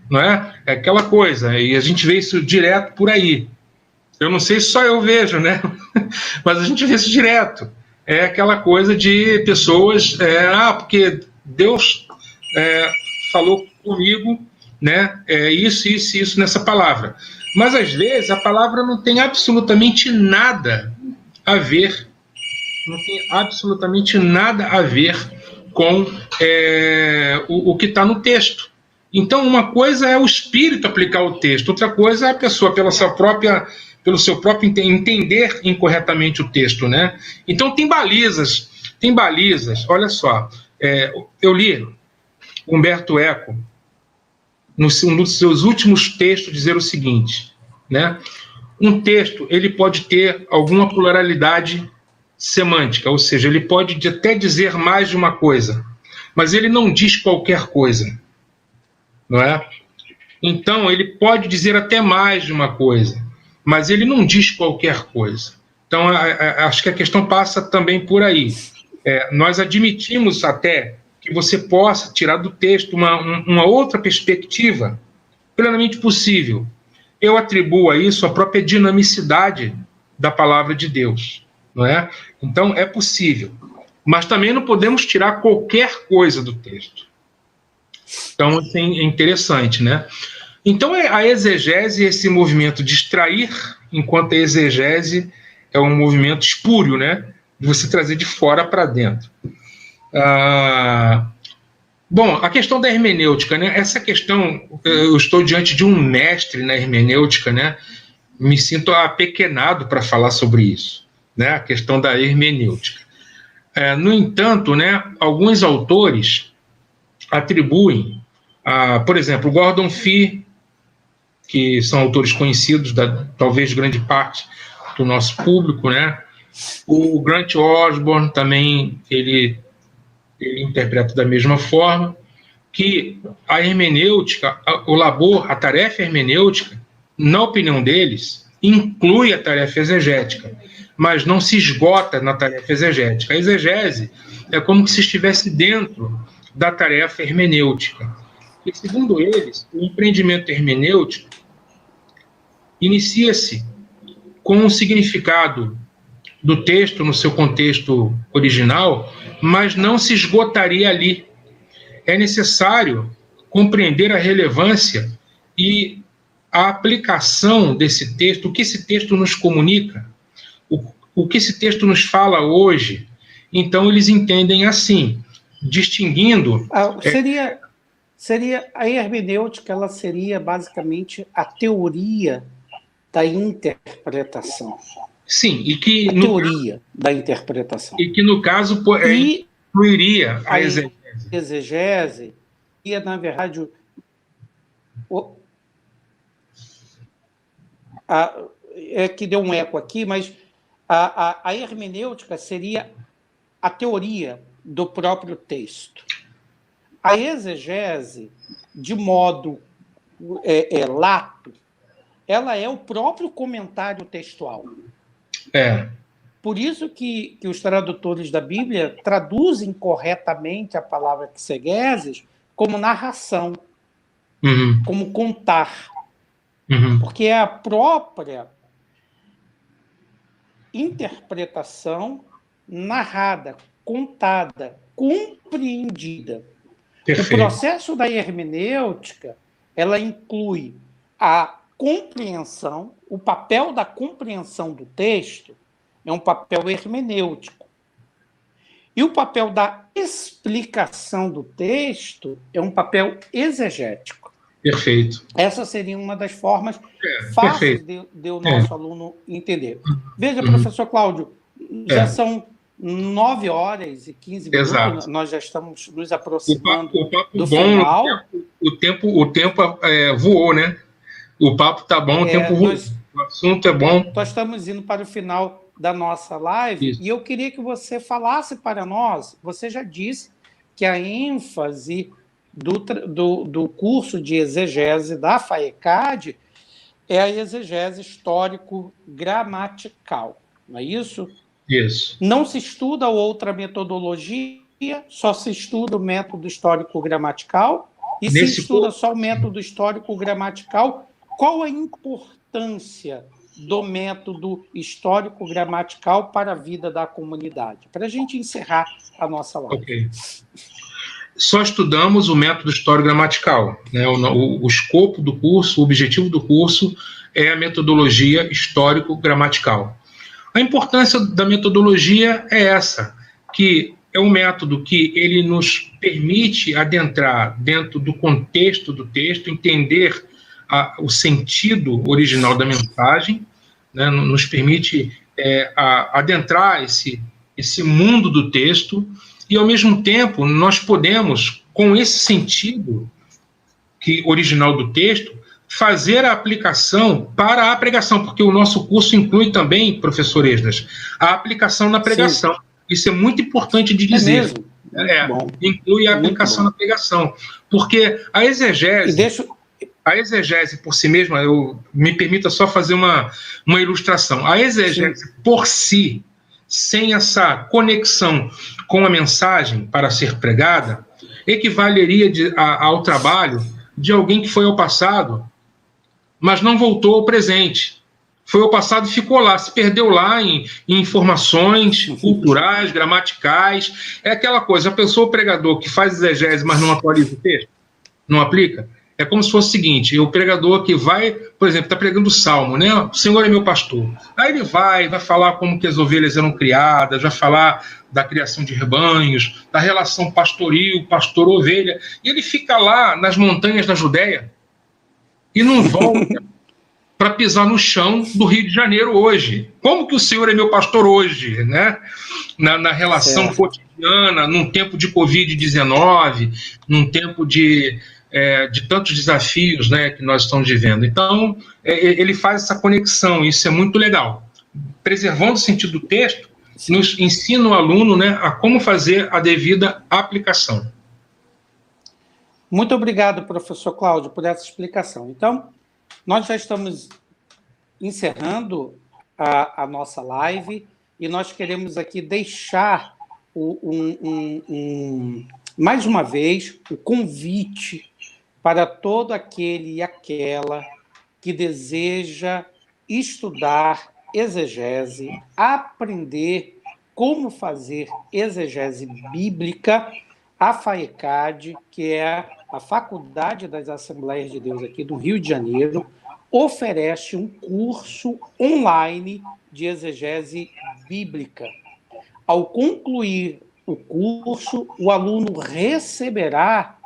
Speaker 2: não é? É aquela coisa, e a gente vê isso direto por aí. Eu não sei se só eu vejo, né? Mas a gente vê isso direto. É aquela coisa de pessoas, porque Deus falou comigo, né? Isso nessa palavra. Mas às vezes a palavra não tem absolutamente nada a ver, não tem absolutamente nada a ver com o que está no texto. Então, uma coisa é o espírito aplicar o texto, outra coisa é a pessoa, pelo seu próprio entender incorretamente o texto, né? Então, tem balizas. Olha só, eu li Humberto Eco, num dos seus últimos textos, dizer o seguinte, né? Um texto, ele pode ter alguma pluralidade semântica, ou seja, ele pode até dizer mais de uma coisa, mas ele não diz qualquer coisa, não é? Então, ele pode dizer até mais de uma coisa, mas ele não diz qualquer coisa. Então, acho que a questão passa também por aí. Nós admitimos até que você possa tirar do texto uma outra perspectiva, plenamente possível. Eu atribuo a isso a própria dinamicidade da palavra de Deus, não é? Então, é possível. Mas também não podemos tirar qualquer coisa do texto. Então, assim, é interessante, né? Então, a exegese, esse movimento de extrair, enquanto a exegese é um movimento espúrio, né? De você trazer de fora para dentro. Bom, a questão da hermenêutica, né? Essa questão, eu estou diante de um mestre na hermenêutica, né? Me sinto apequenado para falar sobre isso, né? A questão da hermenêutica. No entanto, né, alguns autores atribuem, por exemplo, Gordon Fee, que são autores conhecidos talvez grande parte do nosso público, né? O Grant Osborne também, ele interpreta da mesma forma, que a hermenêutica, o labor, a tarefa hermenêutica, na opinião deles, inclui a tarefa exegética, mas não se esgota na tarefa exegética. A exegese é como se estivesse dentro da tarefa hermenêutica. E, segundo eles, o empreendimento hermenêutico inicia-se com o significado do texto no seu contexto original, mas não se esgotaria ali. É necessário compreender a relevância e a aplicação desse texto, o que esse texto nos comunica, o que esse texto nos fala hoje. Então, eles entendem assim, distinguindo...
Speaker 1: Seria a hermenêutica, ela seria basicamente a teoria da interpretação.
Speaker 2: Sim, e que...
Speaker 1: teoria da interpretação.
Speaker 2: E que, no caso, incluiria a exegese.
Speaker 1: Exegese ia, na verdade... que deu um eco aqui, mas a hermenêutica seria a teoria do próprio texto. A exegese, de modo lato, ela é o próprio comentário textual. Por isso que os tradutores da Bíblia traduzem corretamente a palavra exegeses como narração, como contar. Porque é a própria interpretação narrada, contada, compreendida. Perfeito. O processo da hermenêutica, ela inclui a compreensão, o papel da compreensão do texto é um papel hermenêutico. E o papel da explicação do texto é um papel exegético.
Speaker 2: Perfeito.
Speaker 1: Essa seria uma das formas fáceis de o nosso aluno entender. Veja, professor Cláudio, já são 9h15 minutos, exato. Nós já estamos nos aproximando do final.
Speaker 2: O tempo voou, né? O papo está bom, o tempo voou. O assunto é bom.
Speaker 1: Nós estamos indo para o final da nossa live,
Speaker 2: Isso.
Speaker 1: e eu queria que você falasse para nós, você já disse que a ênfase do curso de exegese da FAECAD é a exegese histórico-gramatical, não é isso?
Speaker 2: Isso.
Speaker 1: Não se estuda outra metodologia, só se estuda o método histórico-gramatical, e se estuda só o método histórico-gramatical, qual a importância do método histórico-gramatical para a vida da comunidade? Para a gente encerrar a nossa live.
Speaker 2: Ok. Só estudamos o método histórico-gramatical, né? O escopo do curso, o objetivo do curso é a metodologia histórico-gramatical. A importância da metodologia é essa, que é um método que ele nos permite adentrar dentro do contexto do texto, entender o sentido original da mensagem, né? Nos permite adentrar esse mundo do texto, e, ao mesmo tempo, nós podemos, com esse sentido original do texto, fazer a aplicação para a pregação, porque o nosso curso inclui também, professor Esdras, a aplicação na pregação. Sim. Isso é muito importante de dizer.
Speaker 1: É mesmo?
Speaker 2: Inclui a aplicação na pregação, porque a exegese... A exegese por si mesma, me permita só fazer uma ilustração. A exegese, sim, por si, sem essa conexão com a mensagem para ser pregada, equivaleria ao trabalho de alguém que foi ao passado, mas não voltou ao presente. Foi ao passado e ficou lá, se perdeu lá em informações culturais, gramaticais. É aquela coisa, a pessoa, o pregador que faz exegese, mas não atualiza o texto, não aplica. É como se fosse o seguinte, o pregador que vai, por exemplo, está pregando o Salmo, né? O Senhor é meu pastor. Aí ele vai falar como que as ovelhas eram criadas, vai falar da criação de rebanhos, da relação pastoril, pastor-ovelha, e ele fica lá nas montanhas da Judéia e não volta para pisar no chão do Rio de Janeiro hoje. Como que o Senhor é meu pastor hoje, né? Na relação cotidiana, num tempo de Covid-19, num tempo de tantos desafios, né, que nós estamos vivendo. Então, ele faz essa conexão, isso é muito legal. Preservando o sentido do texto, sim, nos ensina o aluno, né, a como fazer a devida aplicação.
Speaker 1: Muito obrigado, professor Cláudio, por essa explicação. Então, nós já estamos encerrando a nossa live e nós queremos aqui deixar mais uma vez o convite para todo aquele e aquela que deseja estudar exegese, aprender como fazer exegese bíblica. A FAECAD, que é a Faculdade das Assembleias de Deus aqui do Rio de Janeiro, oferece um curso online de exegese bíblica. Ao concluir o curso, o aluno receberá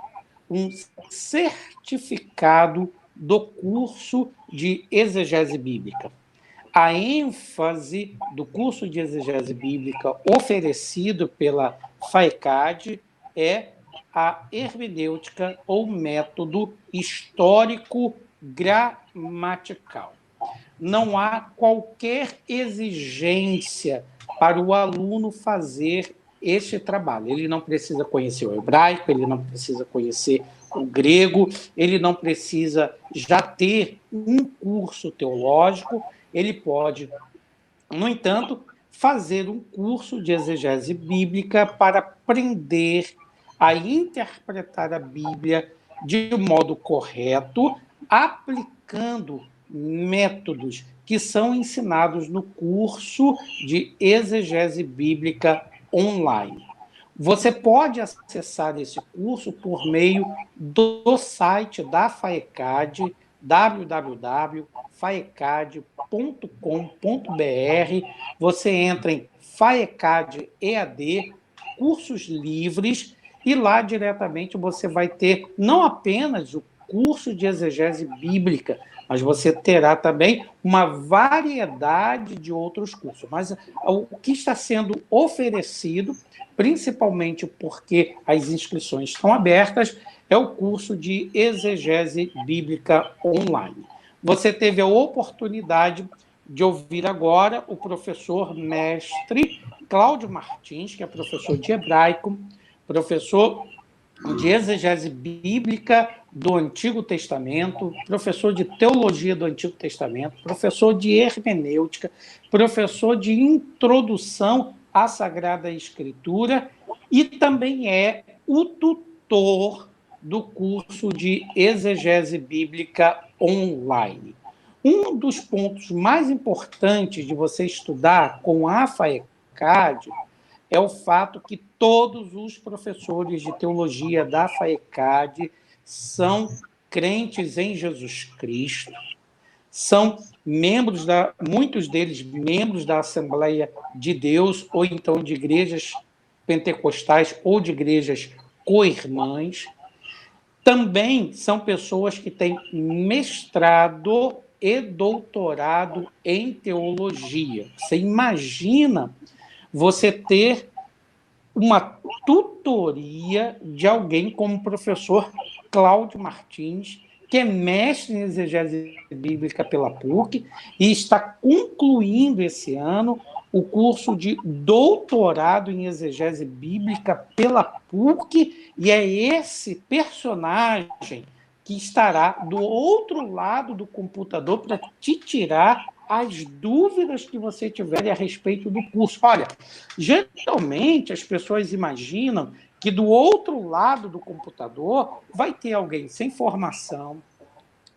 Speaker 1: um certificado do curso de exegese bíblica. A ênfase do curso de exegese bíblica oferecido pela FAECAD é a hermenêutica ou método histórico-gramatical. Não há qualquer exigência para o aluno fazer este trabalho. Ele não precisa conhecer o hebraico, ele não precisa conhecer o grego, ele não precisa já ter um curso teológico, ele pode, no entanto, fazer um curso de exegese bíblica para aprender a interpretar a Bíblia de modo correto, aplicando métodos que são ensinados no curso de exegese bíblica online. Você pode acessar esse curso por meio do site da FAECAD, www.faecad.com.br. Você entra em FAECAD EAD, cursos livres, e lá diretamente você vai ter não apenas o curso de exegese bíblica, mas você terá também uma variedade de outros cursos. Mas o que está sendo oferecido, principalmente porque as inscrições estão abertas, é o curso de exegese bíblica online. Você teve a oportunidade de ouvir agora o professor mestre Cláudio Martins, que é professor de hebraico, professor de exegese bíblica do Antigo Testamento, professor de teologia do Antigo Testamento, professor de hermenêutica, professor de introdução à Sagrada Escritura e também é o tutor do curso de exegese bíblica online. Um dos pontos mais importantes de você estudar com a FAECAD é o fato que todos os professores de teologia da FAECAD são crentes em Jesus Cristo, são membros muitos deles membros da Assembleia de Deus, ou então de igrejas pentecostais ou de igrejas co-irmãs. Também são pessoas que têm mestrado e doutorado em teologia. Você imagina você ter uma tutoria de alguém como o professor Cláudio Martins, que é mestre em exegese bíblica pela PUC e está concluindo esse ano o curso de doutorado em exegese bíblica pela PUC, e é esse personagem que estará do outro lado do computador para te tirar as dúvidas que você tiver a respeito do curso. Olha, geralmente as pessoas imaginam que do outro lado do computador vai ter alguém sem formação,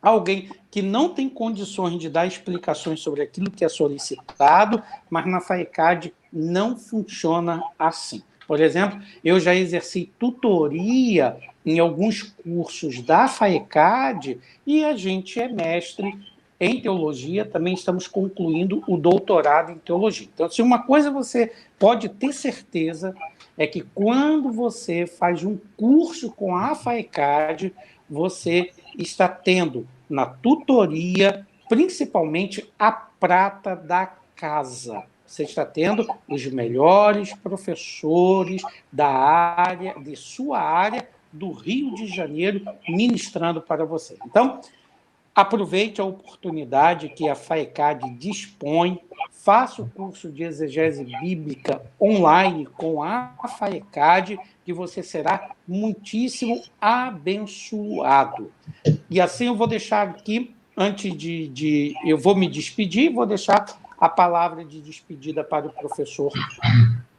Speaker 1: alguém que não tem condições de dar explicações sobre aquilo que é solicitado, mas na FAECAD não funciona assim. Por exemplo, eu já exerci tutoria em alguns cursos da FAECAD e a gente é mestre em teologia, também estamos concluindo o doutorado em teologia. Então, se uma coisa você pode ter certeza é que quando você faz um curso com a FAECAD, você está tendo na tutoria, principalmente, a prata da casa. Você está tendo os melhores professores da área, de sua área, do Rio de Janeiro, ministrando para você. Então, aproveite a oportunidade que a FAECAD dispõe, faça o curso de exegese bíblica online com a FAECAD, que você será muitíssimo abençoado. E assim eu vou deixar aqui, antes eu vou me despedir, vou deixar a palavra de despedida para o professor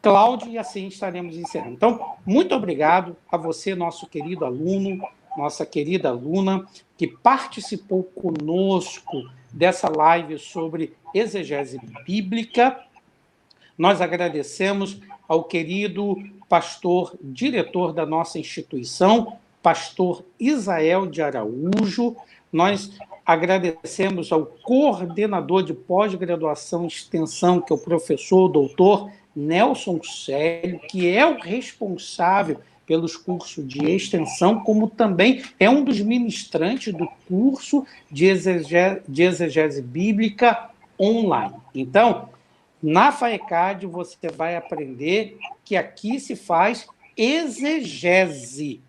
Speaker 1: Cláudio, e assim estaremos encerrando. Então, muito obrigado a você, nosso querido aluno, nossa querida aluna, que participou conosco dessa live sobre exegese bíblica. Nós agradecemos ao querido pastor, diretor da nossa instituição, pastor Isael de Araújo. Nós agradecemos ao coordenador de pós-graduação e extensão, que é o professor doutor Nelson Célio, que é o responsável pelos cursos de extensão, como também é um dos ministrantes do curso de exegese bíblica online. Então, na FAECAD, você vai aprender que aqui se faz exegese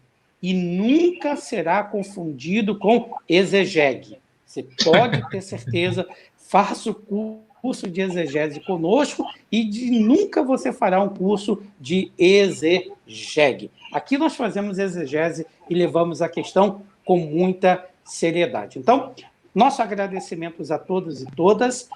Speaker 1: e nunca será confundido com exegese. Você pode ter certeza, faça o curso de exegese conosco e nunca você fará um curso de exegese. Aqui nós fazemos exegese e levamos a questão com muita seriedade. Então, nossos agradecimentos a todos e todas.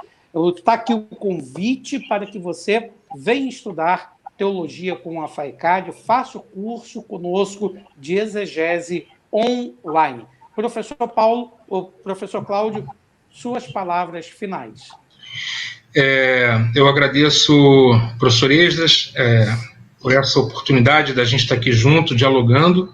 Speaker 1: Está aqui o convite para que você venha estudar teologia com a FAECAD, faça o curso conosco de exegese online. Professor Paulo, ou professor Cláudio, suas palavras finais.
Speaker 2: Eu agradeço, professor Esdras, por essa oportunidade da gente estar aqui junto, dialogando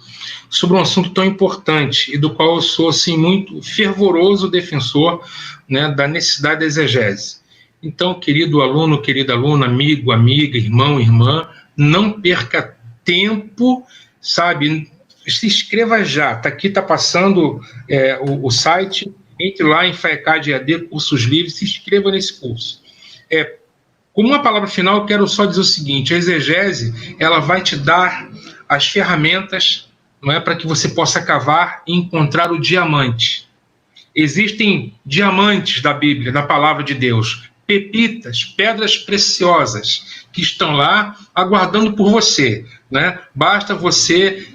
Speaker 2: sobre um assunto tão importante e do qual eu sou assim, muito fervoroso defensor, né, da necessidade da exegese. Então, querido aluno, querida aluna, amigo, amiga, irmão, irmã, não perca tempo, sabe? Se inscreva já, aqui está passando o site, entre lá em FAECAD EAD, cursos livres, se inscreva nesse curso. Como uma palavra final, eu quero só dizer o seguinte: a exegese, ela vai te dar as ferramentas, não é, para que você possa cavar e encontrar o diamante. Existem diamantes da Bíblia, da palavra de Deus, pepitas, pedras preciosas, que estão lá aguardando por você, né? Basta você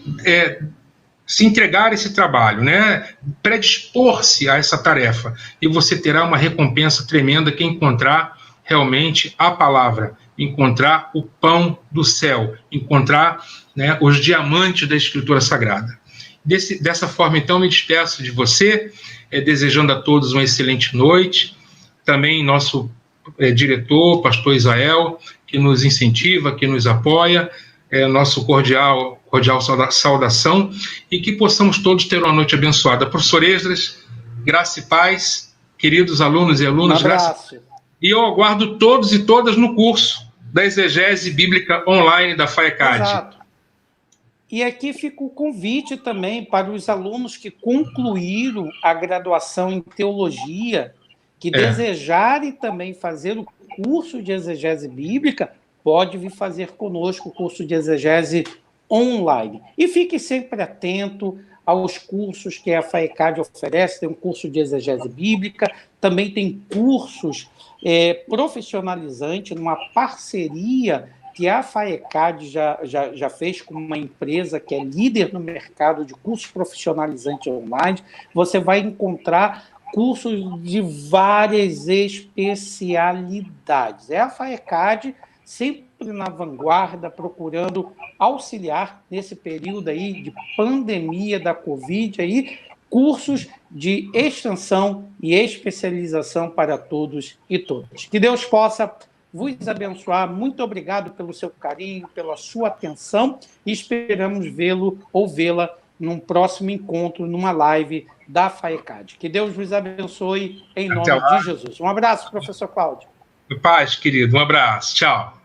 Speaker 2: se entregar a esse trabalho, né? Predispor-se a essa tarefa, e você terá uma recompensa tremenda que é encontrar realmente a palavra, encontrar o pão do céu, encontrar, né, os diamantes da Escritura Sagrada. Dessa forma, então, me despeço de você, desejando a todos uma excelente noite. Também nosso diretor, pastor Israel, que nos incentiva, que nos apoia, nosso cordial saudação, e que possamos todos ter uma noite abençoada. Professor Esdras, graça e paz, queridos alunos e alunas, graça. E eu aguardo todos e todas no curso da Exegese Bíblica Online da FAECAD.
Speaker 1: Exato. E aqui fica o convite também para os alunos que concluíram a graduação em teologia, que desejarem também fazer o curso de exegese bíblica, pode vir fazer conosco o curso de exegese online. E fique sempre atento aos cursos que a FAECAD oferece. Tem um curso de exegese bíblica, também tem cursos profissionalizantes, numa parceria que a FAECAD já fez com uma empresa que é líder no mercado de cursos profissionalizantes online. Você vai encontrar cursos de várias especialidades. É a FAECAD sempre na vanguarda, procurando auxiliar nesse período aí de pandemia da Covid, aí, cursos de extensão e especialização para todos e todas. Que Deus possa vos abençoar. Muito obrigado pelo seu carinho, pela sua atenção, e esperamos vê-lo ou vê-la num próximo encontro, numa live da FAECAD. Que Deus vos abençoe em nome de Jesus. Um abraço, professor Cláudio.
Speaker 2: Paz, querido. Um abraço. Tchau.